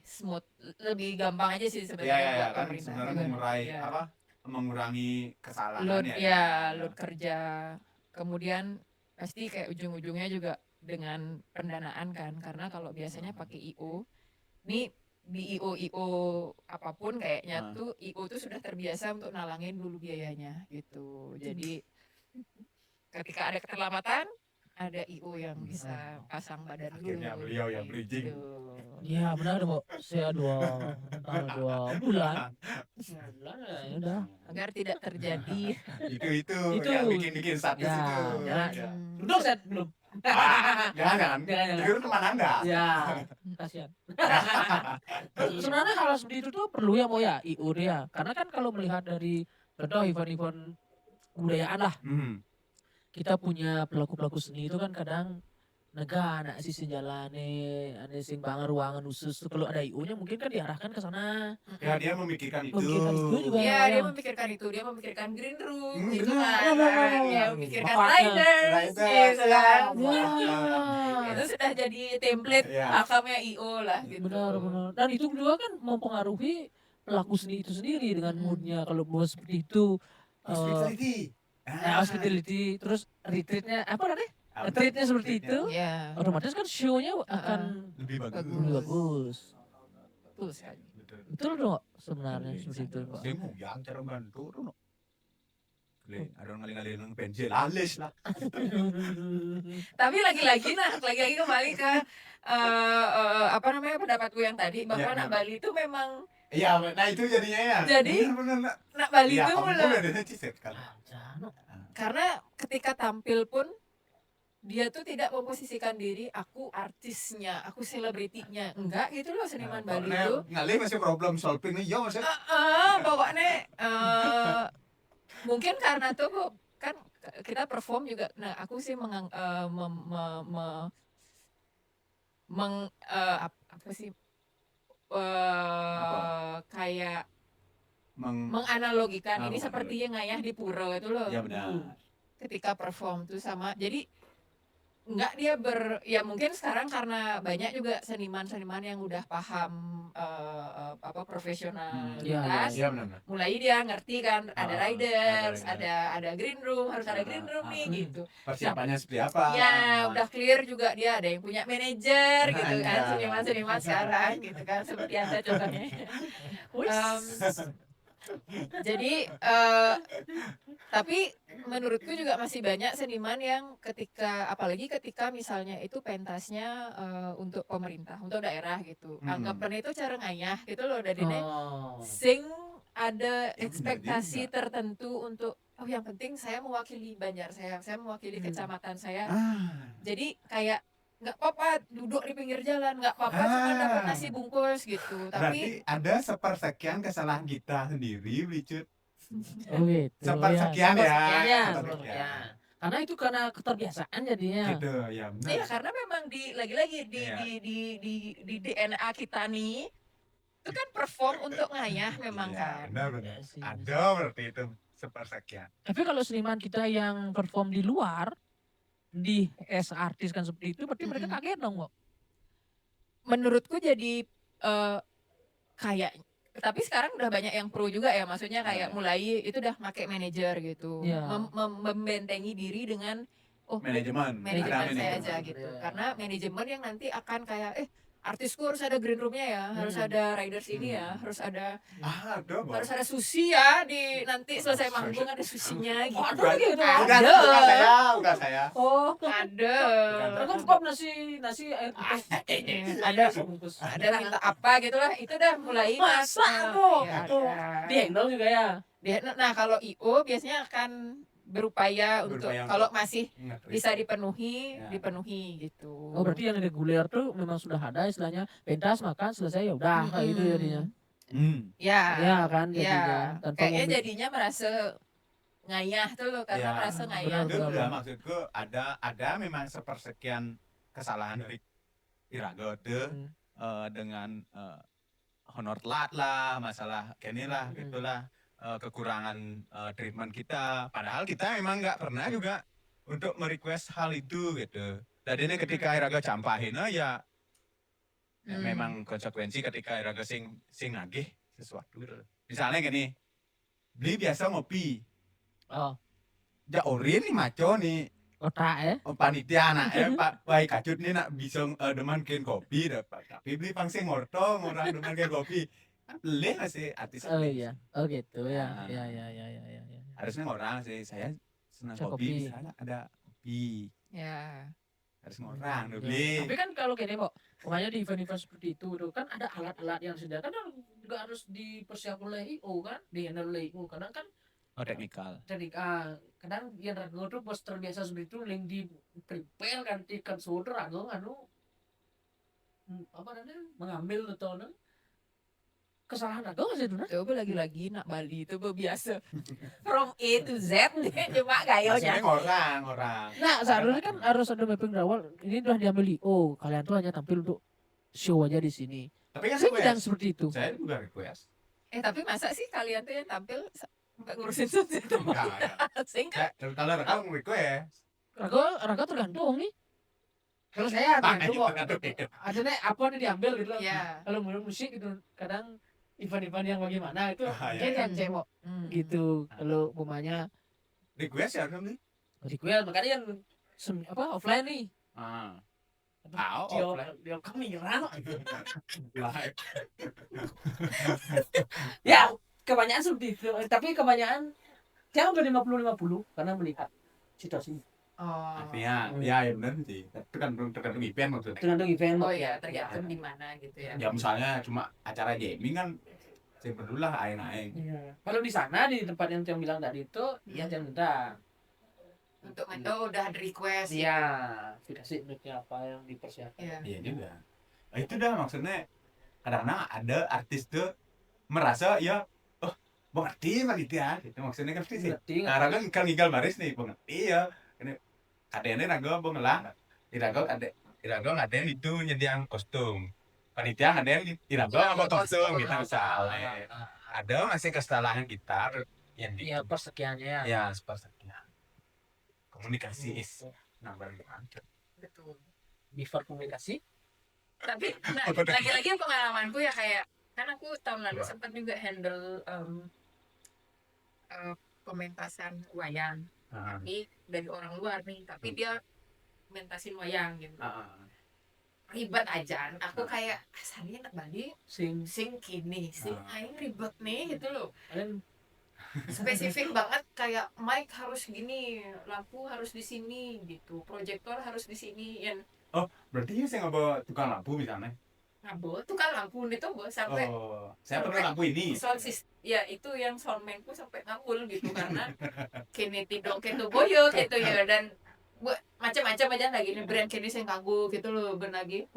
smooth, lebih gampang aja sih Iya sebenarnya iya buat kan pemerintah. sebenarnya Iya. mengurangi kesalahan Load ya. load kerja. Kemudian pasti kayak ujung-ujungnya juga dengan pendanaan kan, karena kalau biasanya pakai IO, nih di IO apapun kayaknya tuh IO tuh sudah terbiasa untuk nalangin dulu biayanya gitu. Jadi ketika ada keterlambatan ada IO yang bisa pasang badan dulu. Akhirnya beliau yang bridging. gitu. Ya benar Mbak. Saya 2 bulan. Bulan ya udah. Agar tidak terjadi itu Itu. yang bikin status Ya, itu. ya. Ya. Udah set belum? Jangan. Jangan. Itu teman Anda. Ya, kasihan. Sebenarnya hal seperti itu tuh perlu ya Mo ya IO ya. Karena kan kalau melihat dari contoh event-event kebudayaan lah, kita punya pelaku-pelaku seni itu kan kadang negara sih senjalane, ada sing banget ruangan khusus tuh kalau ada IO-nya mungkin kan diarahkan ke sana. Ya dia memikirkan itu. Memikirkan itu juga. Iya, ya. dia memikirkan itu, dia memikirkan green room gitu benar. kan. Dia memikirkan Makanya. riders gitu kan. Ya. Itu sudah jadi template Iya. akamnya IO lah gitu. Benar. Dan itu juga kan mempengaruhi pelaku seni itu sendiri dengan moodnya. Kalau mau seperti itu, Hospitality. hospitality, terus retreatnya apa namanya? Retreatnya seperti itu, Iya. otomatis kan show-nya akan lebih bagus. lebih bagus. Betul sekali. Betul dong sebenarnya seperti itu Pak. Sing yang cara bantu tuh no. Ada ngalih-ngalih nang pensil alis lah. Tapi lagi-lagi kembali ke apa namanya pendapatku yang tadi bahwa Ya, Nak Bali itu memang Iya, nah itu jadinya ya. Jadi, benar. Nak Bali Iya, itu kamu mulai udah ciset kan. karena ketika tampil pun dia tuh tidak memposisikan diri aku artisnya, aku selebritinya, enggak gitu loh seniman Bali itu. Ngalih masih problem solving nih, yo maksudnya. Pokoknya mungkin karena tuh Bu, kan kita perform juga. Nah, aku sih apa sih kayak menganalogikan ini seperti ngayah di pura itu loh. Ya benar. Ketika perform tuh sama, jadi enggak dia ya mungkin sekarang karena banyak juga seniman-seniman yang udah paham profesionalitas. Iya benar. Mulai dia ngerti kan ada riders, ada green room, harus ada green room nih gitu. Persiapannya seperti apa? Ya, udah clear juga dia ada yang punya manajer gitu kan, seniman-seniman sekarang gitu kan, seperti Anda contohnya. Jadi tapi menurutku juga masih banyak seniman yang apalagi ketika misalnya itu pentasnya untuk pemerintah, untuk daerah gitu, anggapannya itu cara ngayah gitu loh, dan ini sing ada ekspektasi tertentu untuk yang penting saya mewakili Banjar, saya mewakili kecamatan saya, jadi kayak nggak apa-apa duduk di pinggir jalan, nggak apa-apa cuma dapat nasi bungkus gitu. Tapi ada sepersekian kesalahan kita sendiri, Bicut. Gitu. Sepersekian ya. Karena itu karena keterbiasaan jadinya. Gitu, ya benar. Iya, karena memang lagi-lagi di DNA kita nih itu kan perform untuk ngayah memang kan. Benar. Ada berarti itu sepersekian. Tapi kalau seniman kita yang perform di luar, di artis kan seperti itu, berarti mereka kaget dong, kok. Menurutku jadi kayak, tapi sekarang udah banyak yang pro juga ya, maksudnya kayak mulai itu udah pakai manajer gitu, membentengi diri dengan manajemen saya aja gitu, karena manajemen yang nanti akan kayak artisku harus ada green roomnya ya, harus ada riders ini ya, harus ada sushi ya, di nanti selesai manggung ada sushinya gitu. Bukan saya. Ada. Mereka cukup nasi air putih. Ada minta apa gitu lah, itu udah mulai masak di handle juga ya. Nah, kalau IO biasanya akan berupaya untuk kalau masih bisa dipenuhi gitu. Oh, berarti yang reguler tuh memang sudah ada istilahnya, pentas makan selesai ya udah kayak gitu jadinya. Ya kan jadinya. Kayaknya jadinya merasa ngayah tuh karena merasa ngayah. Betul. Maksudku ada memang sepersekian kesalahan dari Iraga tuh dengan honor telat lah, masalah gini lah gitulah. Kekurangan treatment kita, padahal kita memang nggak pernah juga untuk merequest hal itu gitu. Dan ini ketika Iraga campahin ya memang konsekuensi ketika Iraga sing nagih sesuatu gitu. Misalnya gini, beli biasa ngopi, ya orin nih maco nih otak ya, panitia anak Pak baik kacut nih nak bisa demen ken kopi dapat, tapi beli pangsing ngortong orang demen ken kopi. Beli masih artis. Gitu ya. Harusnya orang sih, saya senang kopi, misalnya ada kopi. Ya. Harus orang beli. Tapi kan kalau gini kok, pokoknya di event-event seperti itu kan ada alat-alat yang sudah kan juga harus dipersiapkan oleh IO kan, di-handle oleh IO. Kadang kan teknikal. Kadang yang ragu tuh bos terbiasa seperti itu, yang di prepare kan tiket solder apa namanya mengambil atau kesalahan ragu sih itu. Coba lagi-lagi nak Bali itu biasa from A to Z cuma gayanya. Orang. Nah, seharusnya kan harus ada mapping awal. Ini udah diambil kalian tuh hanya tampil untuk show aja di sini. Tapi kan saya seperti itu. Saya juga request. Tapi masa sih kalian tuh yang tampil nggak ngurusin itu? Kalau Raga request. Raga tergantung nih. Kalau saya tergantung kok. Ada apa nih diambil gitu. Kalau musik gitu kadang event-event yang bagaimana itu yang cewek gitu. Kalau umpamanya request ya nih. Request makanya yang offline nih. Dia kamera. Ya kebanyakan seperti itu. Tapi kebanyakan jangan hampir 50-50 karena melihat situasi. Artinya ya benar sih. Tergantung event maksudnya. Tergantung event. Tergantung di mana gitu ya. Ya misalnya cuma acara gaming kan simpen dulu lah aing. Kalau di sana di tempat yang bilang tadi itu ya jangan mudah. untuk udah ada request. Iya, dikasih note-nya apa yang dipersiapkan. Iya. Iya juga. Nah, itu dah maksudnya kadang-kadang ada artis tuh merasa ya mengerti panitia gitu maksudnya kan sih. Ngerti nggak? Karena kan tinggal baris nih mengerti ya. Ini kadang-kadang rago bengelah. Irago ada yang itu nyediain kostum. Panitia ada yang irago apa kostum gitu misalnya. Ada masih kesalahan kita yang di Iya, persekiannya. ya sepersekian. Komunikasi is number one. Betul. Before komunikasi. Tapi lagi-lagi pengalamanku ya kayak kan aku tahun lalu sempat juga handle pementasan wayang. Tapi dari orang luar nih, tapi dia mentasin wayang gitu. Ribet aja. Aku kayak asalnya nak balik Sing kini, aing ribet nih gitu loh. kalian Spesifik banget kayak mic harus gini, lampu harus di sini gitu, proyektor harus di sini, yang Berarti ya saya nggak bawa tukang lampu misalnya. ngabo tuh kan lampu itu sampai Saya perlu lampu ini. sound system ya itu yang soundmanku sampai ngabul gitu karena kini tidok gitu boyo gitu ya dan macam-macam aja lagi nih brand kini saya nganggu gitu loh ben lagi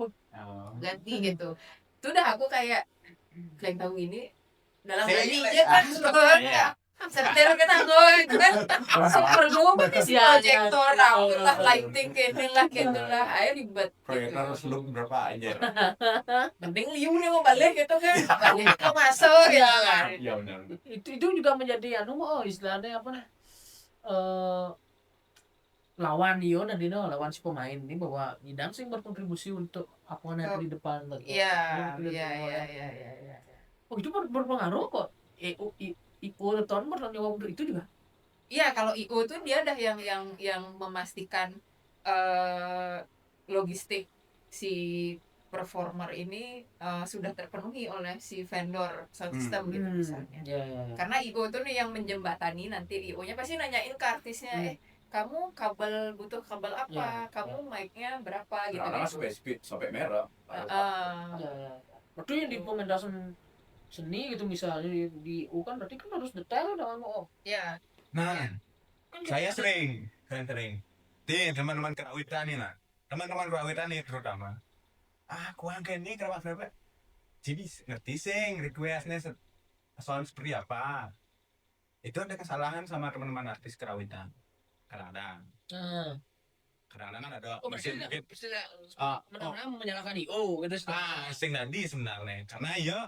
ganti gitu. Itu udah aku kayak kalian tahu ini dalam hati aja kan setel kita itu kan super gue sih proyektor lah lighting kini lah gitu lah ayo ribet Proyektor harus look berapa aja. penting liu nih mau balik gitu kan kita masuk ya kan. Iya benar. itu juga menjadi istilahnya apa nih? Lawan Dio dan Dino, lawan si pemain ini bahwa Idang sih berkontribusi untuk apa yang di depan tadi. Iya. Oh itu berpengaruh kok. Iko tahun bertanggung jawab itu juga. Iya, kalau IO tuh dia dah yang memastikan logistik si performer ini sudah terpenuhi oleh si vendor sound system gitu misalnya. Yeah. Karena IO tuh nih yang menjembatani, nanti IO-nya pasti nanyain ke artisnya, kamu butuh kabel apa? Kamu mic-nya berapa gitu. Karena sampai merah. Berarti yang di pementasan seni gitu misalnya di U kan berarti kan harus detail dengan Ya. Nah, saya sering. Teman-teman kerawitan nih, teman-teman kerawitan nih terutama. Kurang kayak ini kenapa? Jadi ngerti sih requestnya sound seperti apa. Itu ada kesalahan sama teman-teman artis kerawitan. Kadang-kadang kan ada mesin menyalahkan IO gitu. Sing tadi sebenarnya karena ya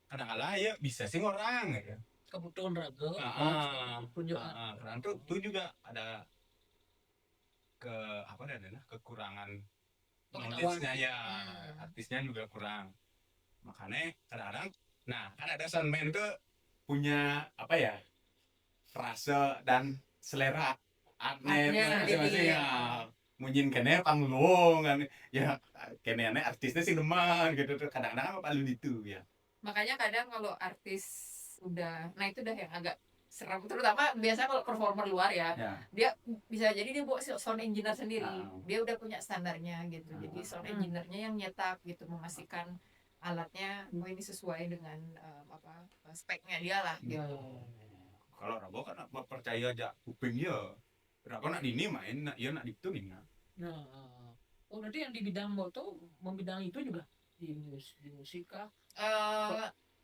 kadang-kadang ya bisa sing orang ya. Kebutuhan raga. Karena itu juga ada kekurangan knowledge-nya ya, artisnya juga kurang. Makanya kadang-kadang kan ada soundman tuh punya apa ya? Rasa dan selera artnya masing-masing ya. Munyin kene panggung kan ya kene artisnya sing demen gitu tuh kadang-kadang apa paling itu ya. Makanya kadang kalau artis udah itu udah yang agak seram, terutama biasa kalau performer luar ya. Dia bisa jadi dia buat sound engineer sendiri. Dia udah punya standarnya gitu. Jadi sound engineer-nya yang nyetak gitu, memastikan alatnya ini sesuai dengan speknya dia lah gitu. Kalau Rabo kan percaya aja kuping ya. Rabo nak ini main, nak itu nih. Berarti yang di bidang moto membidang itu juga di musik kah?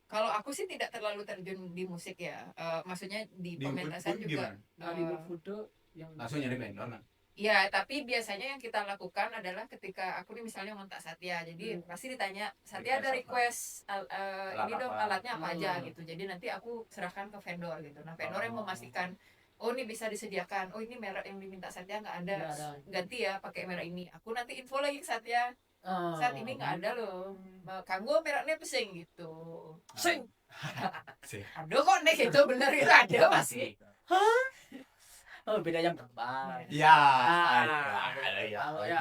Kalau aku sih tidak terlalu terjun di musik ya. Maksudnya di pementasan juga. Di foto yang langsung nyari vendor lah. Ya, tapi biasanya yang kita lakukan adalah ketika aku nih misalnya ngontak Satya, jadi pasti ditanya, Satya ada request ini dong alatnya apa aja gitu. Jadi nanti aku serahkan ke vendor gitu. Nah, vendor yang memastikan, oh ini bisa disediakan, oh ini merek yang diminta Satya nggak ada, ganti ya pakai merek ini. Aku nanti info lagi ke Satya, saat ini nggak ada loh, kanggo mereknya pesing gitu. Sing. Aduh kok nih gitu bener gitu ada masih. Beda jam terbang. Ya.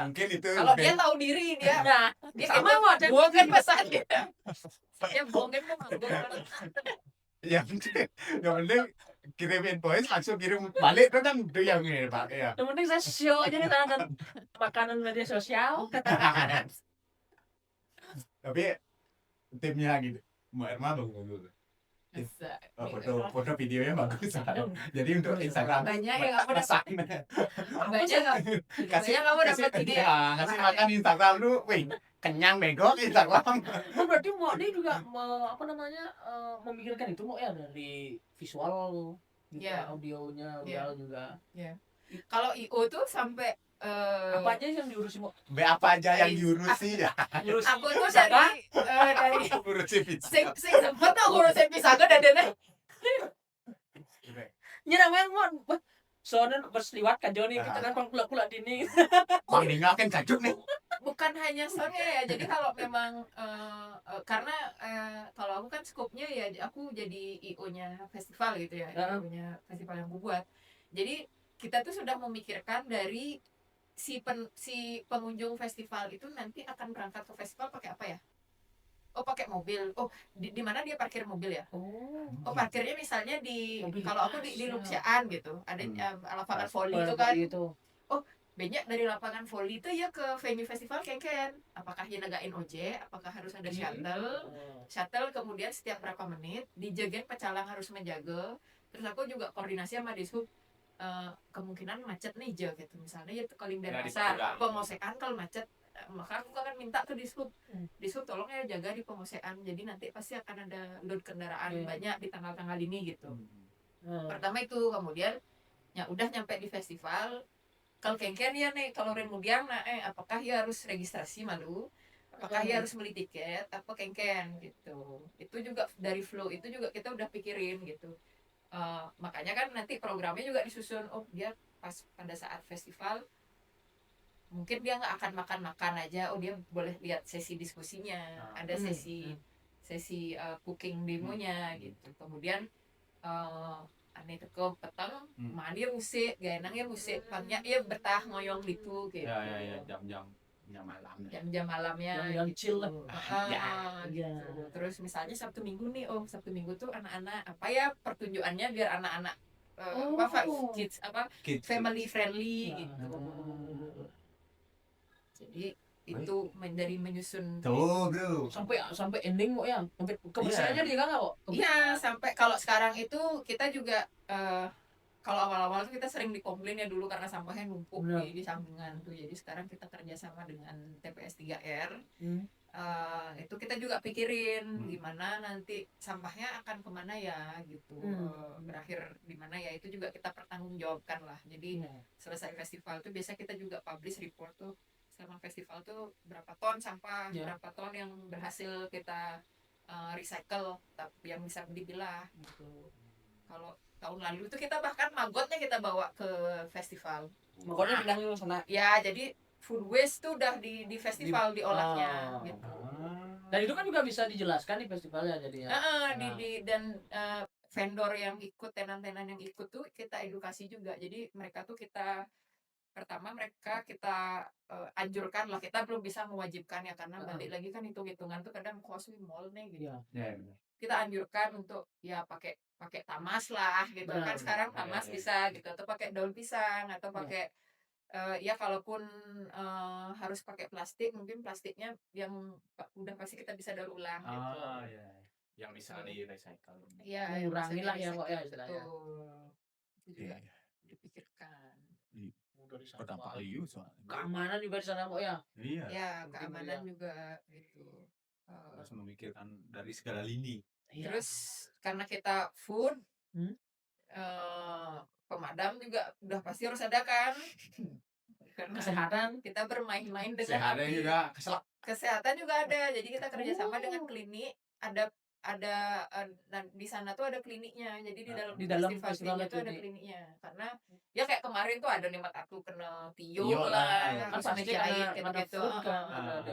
Mungkin itu. Kalau dia tahu diri dia sama ada buangkan pesan dia. Dia buangkan mau Yang penting kirim invoice langsung kirim balik itu kan itu yang ini Pak ya. Yang penting saya show aja nih tangan makanan media sosial. Tapi timnya gitu. Mbak Irma bagus. Bisa. foto videonya bagus. Jadi untuk Instagram Banyak yang kamu dapat. rasain. Banyak kamu dapat ide. Kasih makan Instagram lu, wih, kenyang bego Instagram. Oh, berarti mau ini juga memikirkan itu mau ya dari visual gitu, Iya. audionya Iya. juga. Kalau IO tuh sampai Apa aja yang diurusin mau? Apa aja yang diurusi ya? Ngurusin aku tuh Saga? dari Ngurusi pizza. sing sempet tuh ngurusin Pisago dan dene. Nyeramain mau. Soalnya berseliwat kan Joni kita kan pula dini. Bang Dinga kan cacut nih. Bukan hanya soundnya ya, jadi kalau memang karena kalau aku kan skopnya ya aku jadi IO-nya festival gitu ya, IO-nya festival yang aku buat. Jadi kita tuh sudah memikirkan dari si pengunjung festival itu nanti akan berangkat ke festival pakai apa ya? Oh, pakai mobil. Oh, di mana dia parkir mobil ya? Oh, parkirnya misalnya kalau aku di Luxiaan gitu. Ada lapangan volley itu kan. Oh, banyak dari lapangan volley itu ya ke venue festival kengken. Apakah dia negain ojek? Apakah harus ada shuttle? Shuttle kemudian setiap berapa menit dijagain pecalang harus menjaga. Terus aku juga koordinasi sama Dishub. Kemungkinan macet nih gitu misalnya ya Kaling dari pasar Pengosean kalau macet, maka aku akan minta ke Dishub tolong ya jaga di Pengosean, jadi nanti pasti akan ada load kendaraan banyak di tanggal-tanggal ini gitu. Pertama itu, kemudian ya udah nyampe di festival kalau kengken ya nih, kalau kemudian apakah ya harus registrasi malu, apakah ya harus beli tiket apa kengken gitu. Itu juga dari flow itu juga kita udah pikirin gitu. Makanya kan nanti programnya juga disusun, oh dia pas pada saat festival mungkin dia nggak akan makan aja, oh dia boleh lihat sesi diskusinya, ada sesi cooking demonya gitu. Kemudian aneh teko petang mana dia musik gak enaknya musik banyak ya betah ngoyong gitu gitu. Ya jam-jam malamnya yang gitu. chill lah. Gitu. Terus misalnya Sabtu Minggu nih, Sabtu Minggu tuh anak-anak apa ya pertunjukannya biar anak-anak kids family friendly gitu. Jadi itu dari menyusun tuh bro sampai ending kok ya, sampai kebersihannya dia kan kok. Iya, sampai kalau sekarang itu kita juga kalau awal-awal tuh kita sering dikomplain ya dulu karena sampahnya numpuk di sampingan tuh. Jadi sekarang kita kerjasama dengan TPS 3R. Itu kita juga pikirin gimana nanti sampahnya akan kemana ya gitu, berakhir di mana ya, itu juga kita pertanggungjawabkan lah. Jadi selesai festival tuh biasa kita juga publish report tuh selama festival tuh berapa ton sampah, berapa ton yang berhasil kita recycle, tapi yang bisa dipilah gitu. Kalau tahun lalu itu kita bahkan magotnya kita bawa ke festival. Magotnya pindah ke sana. Ya, jadi food waste tuh udah di festival diolahnya gitu. Dan itu kan juga bisa dijelaskan di festivalnya jadinya. Dan vendor yang ikut, tenan-tenan yang ikut tuh kita edukasi juga. Jadi mereka anjurkan lah, kita belum bisa mewajibkan ya karena balik lagi kan hitung-hitungan tuh kadang cost mall nih gitu. Kita anjurkan untuk ya pakai tamas lah gitu. Kan sekarang tamas bisa gitu, atau pakai daun pisang, atau pakai ya kalaupun harus pakai plastik, mungkin plastiknya yang udah pasti kita bisa daur ulang gitu. Yang bisa di recycle. Iya, mengurangi lah ya kok ya istilahnya. Itu juga dipikirkan. Berdampak liu soalnya. Keamanan juga di sana kok ya. Iya. Ya, keamanan juga gitu. Harus memikirkan dari segala lini. Terus karena kita food, pemadam juga udah pasti harus ada kan. Karena Kesehatan kita bermain-main dengan api. Kesehatan juga ada. Jadi kita kerjasama dengan klinik. Ada di sana tuh ada kliniknya. Jadi di dalam festivalnya tuh ada kliniknya. Karena ya kayak kemarin tuh ada nih aku kena tiyo lah, kan pasti jahit gitu.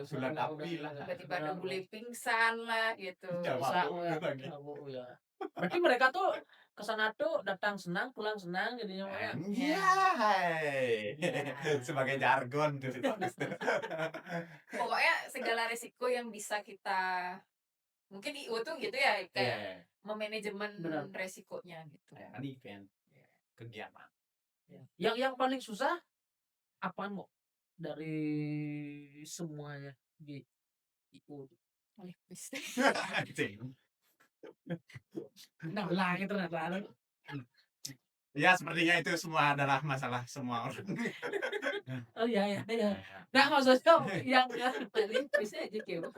Sudah api lah. Tiba-tiba ada bule pingsan lah gitu. Ya. Berarti mereka tuh kesana tuh datang senang, pulang senang jadinya. Sebagai jargon tuh. Pokoknya segala resiko yang bisa kita, mungkin IO tuh gitu ya, kayak memanajemen resikonya gitu. Kan event kegiatan. Yang paling susah apaan kok dari semuanya di IO? Nah lah gitu nah. Ya sepertinya itu semua adalah masalah semua orang. Oh iya. Nah maksudnya yang tadi bisa aja kayak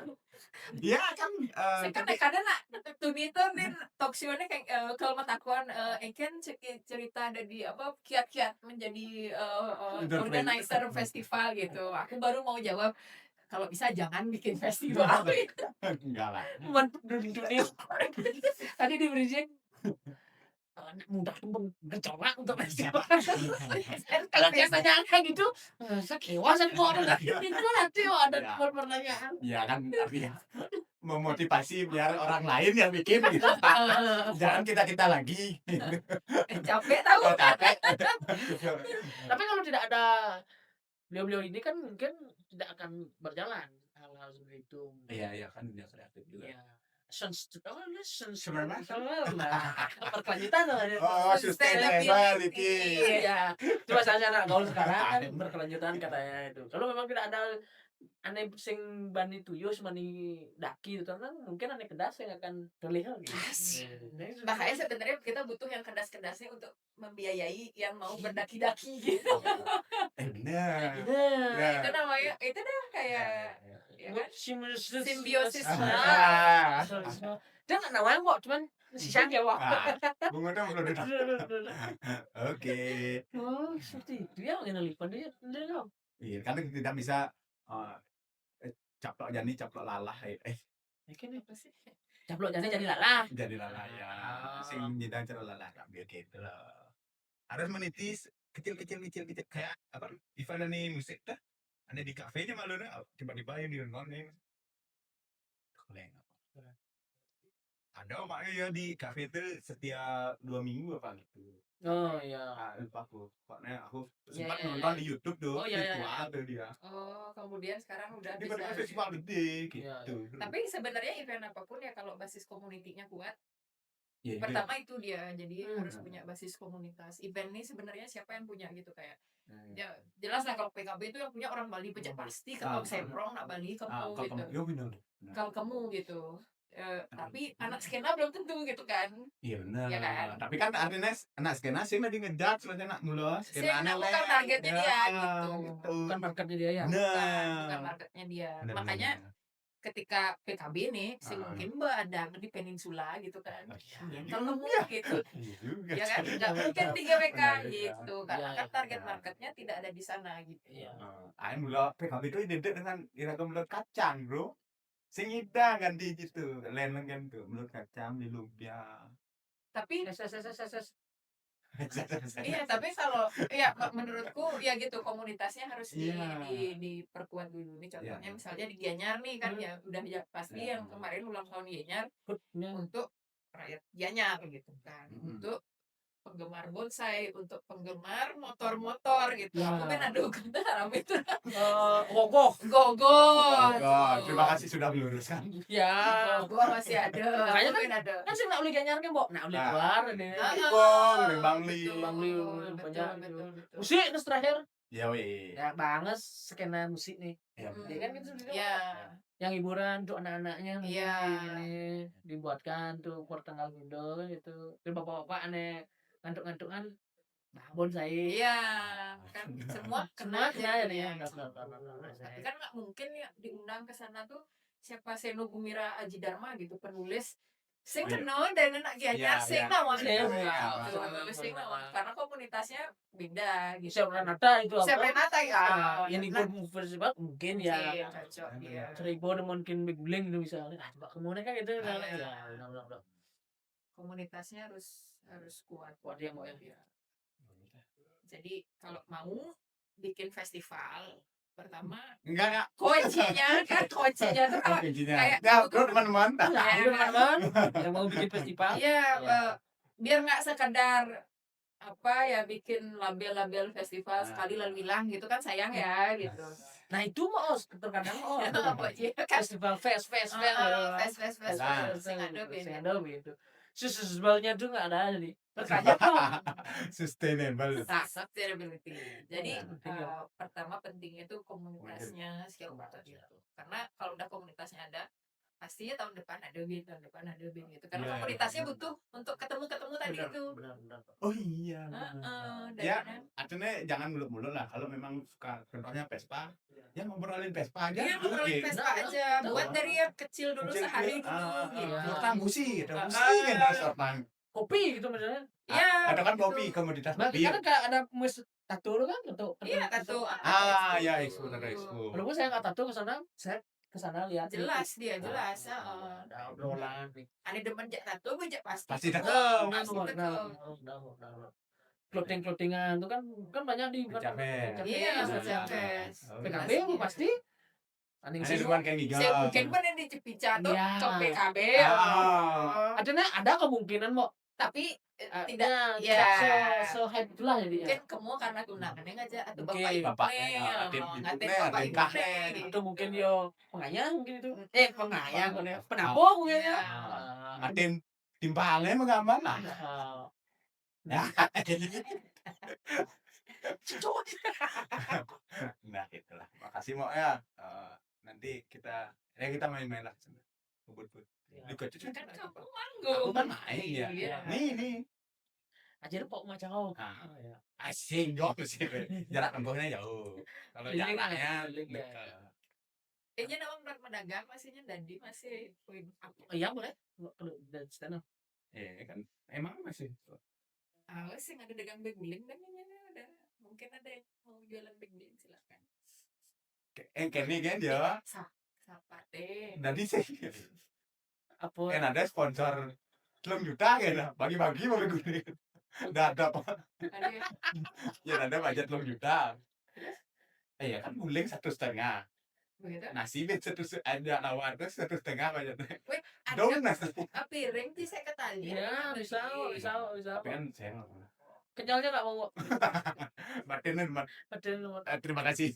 Ya kan Saya kan kadang nak tuni itu nih talkshow-nya kayak kalau matakuan Eken cerita ada di apa kiat-kiat menjadi organizer festival gitu. Aku baru mau jawab kalau bisa jangan bikin festival. enggak lah. dunia tadi di bridging anak muda tuh bercorak untuk festival. Kalau biasanya kayak gitu, sekewa semua orang itu nanti ada pertanyaan. Ya kan tapi memotivasi biar orang lain yang bikin gitu. Jangan kita lagi. Capek tahu. Capek. Tapi kalau tidak ada beliau-beliau ini kan mungkin tidak akan berjalan hal-hal seperti itu. Iya kan dunia kreatif juga. Ya. Sebenarnya berkelanjutan sustainability. Iya. Cuma saja anak gaul sekarang kan berkelanjutan katanya itu. Kalau memang tidak ada aneh sing bani tuyus bani daki itu kan mungkin aneh kedas yang akan terlihat gitu. Makanya sebenarnya kita butuh yang kedas-kedasnya untuk membiayai yang mau berdaki-daki gitu. Benar. Itu namanya itu dah kayak ya kan? Simbiosis. Dia nggak nawang kok, cuman sisa kewak. Bunga dong belum Oke. Oh, seperti itu ya yang lipat dia dong. Iya, kan tidak bisa caplok jani caplok lalah. Mungkin apa sih? Caplok jani jadi lalah. Jadi lalah ya. Sing nyidang cara lalah kan gitu loh. Harus menitis kecil kayak apa? Event nih musik dah. Ada di kafenya malu dah. Tiba-tiba yang direngonin. Koleng apa? Ada makanya ya di kafe itu setiap 2 minggu apa gitu. Oh iya. Lupa aku. Pokoknya aku sempat nonton di YouTube tuh. Virtual tuh dia. Oh, kemudian sekarang udah Di bisa. festival gede gitu. Tapi sebenarnya event apapun ya kalau basis komunitinya kuat. Ya, pertama itu dia jadi harus punya basis komunitas. Event ini sebenarnya siapa yang punya gitu kayak ya jelas lah kalau PKB itu yang punya orang Bali pecah pasti kalau Semprong nak Bali kamu gitu kalau kamu gitu tapi anak skena belum tentu gitu kan. Iya benar ya kan? Tapi kan artinya anak skena sih lagi ngejudge macam nak mulu skena bukan targetnya dia gitu bukan marketnya dia ya bukan marketnya dia makanya ketika PKB nih mungkin ada di peninsula gitu kan kalau kamu gitu ya kan nggak mungkin di GWK gitu karena kan target marketnya tidak ada di sana gitu. Ayo mula PKB itu identik dengan iragam mulut kacang bro sing ida ganti gitu lain kan tuh mulut kacang di lumpia tapi iya tapi kalau ya menurutku ya gitu komunitasnya harus diperkuat dulu nih contohnya misalnya di Gianyar nih kan ya udah pasti yang kemarin ulang tahun Gianyar untuk rakyat Gianyar gitu kan untuk penggemar bonsai untuk penggemar motor-motor gitu aku kan aduh kita harap itu gogo terima kasih sudah meluruskan ya gua masih ada kayaknya kan sih nak beli Gianyar kan nak beli luar nih Bangli betul musik terus terakhir ya weh ya banget skena musik nih ya kan gitu ya yang hiburan untuk anak-anaknya ini dibuatkan tuh pertanggal Indo gitu terus bapak-bapak aneh ngantuk-ngantukan bonsai iya kan semua kena jadi ya tapi kan nggak mungkin ya diundang ke sana tuh siapa Seno Gumira Aji Dharma gitu penulis sing kenal dan anak Gianyar sing nawan karena komunitasnya beda gitu. Seprenata itu apa? Seprenata ya. Yang ikut festival mungkin ya. Cocok ya. Seribu mungkin big bling itu misalnya. Coba kemana kan itu ya. Komunitasnya harus kuat dia mau ya. Jadi kalau mau bikin festival pertama enggak kuncinya tuh kayak teman-teman yang mau bikin festival biar nggak sekadar apa ya bikin label-label festival sekali lalu hilang gitu kan sayang ya gitu. Nah itu mau terkadang festival fest gitu. Sustainable-nya tuh nggak ada jadi. Sustainability. Jadi pertama pentingnya itu komunitasnya skill gitu. Karena kalau udah komunitasnya ada, pastinya tahun depan ada bin gitu. Karena Iya, komunitasnya benar. butuh untuk ketemu tadi Benar, itu. benar. Oh iya. Ya, Daripada artinya jangan muluk-muluk lah. Kalau memang suka contohnya Vespa, ya ngobrolin Vespa aja. dia ngobrolin Oke. Vespa aja, Nah, buat dari yang kecil dulu Kecil, sehari kecil, dulu gitu. Murtang busi, ada busi Ah. kan sortang. Kopi gitu misalnya. Iya. Ada kan gitu. kopi, komoditas Nah, kopi. kadang kayak ada mes tato itu kan untuk Iya, tato. Ya, ekspor ada ekspor. walaupun saya nggak tato ke sana, saya ke sana lihat Jelas dia, jelas. ada obrolan Ada demen jak tato, gue jak pasti. Pasti ketemu, ketemu. pasti ketemu. clothing-clothingan itu kan banyak di Pencapaian. Iya, Nah, pencapaian. PKB pasti aneh Ini sih. depan kayak giga. Saya mungkin pun yang di Cepica tuh Iya. cok PKB. Ada kemungkinan mau Tapi tidak ya. se-hype itulah jadi mungkin kamu karena tunangannya ngajak atau Mungkin bapak bapaknya, ibunya, adik ngatain ibunya, bapak adik ibunya kakek. gitu. atau mungkin yo pengayang mungkin itu pengayang penampung mungkin ya Iya. Ngatin timpangnya menggaman lah. Ya. Nah, itulah. Makasih Mo ya. Nanti kita main-main lah sana. Ngebut-but. Juga cucu Kan kamu Aku manggung. kan main ya. Iya. Nih. aja pok macam kau Ah. Asing jauh sih. Jarak tempuhnya jauh. Kalau Keliling jaraknya ya, keliling ya. dekat. Kayaknya nawang berat pedagang masihnya Dandi masih poin apa? iya boleh kalau dari stand up Kan emang masih. Awas sih ada dagang beguling dan ini ada mungkin ada yang mau jualan beguling silakan. Kenny kan dia. Siapa deh? Nanti sih. apa Kan ada sponsor 3 juta kan. Bagi-bagi mau gue. Nggak ada apa. Ada yang Ya ada budget 3 juta. Ya kan guling 1,5. begitu. Nasi bet ada nawar tuh 1,5 budgetnya. Weh, ada Donas. piring sih saya ketali. ya bisa Tapi kan saya nggak mau. kenyalnya nggak mau Batin, badan terima kasih.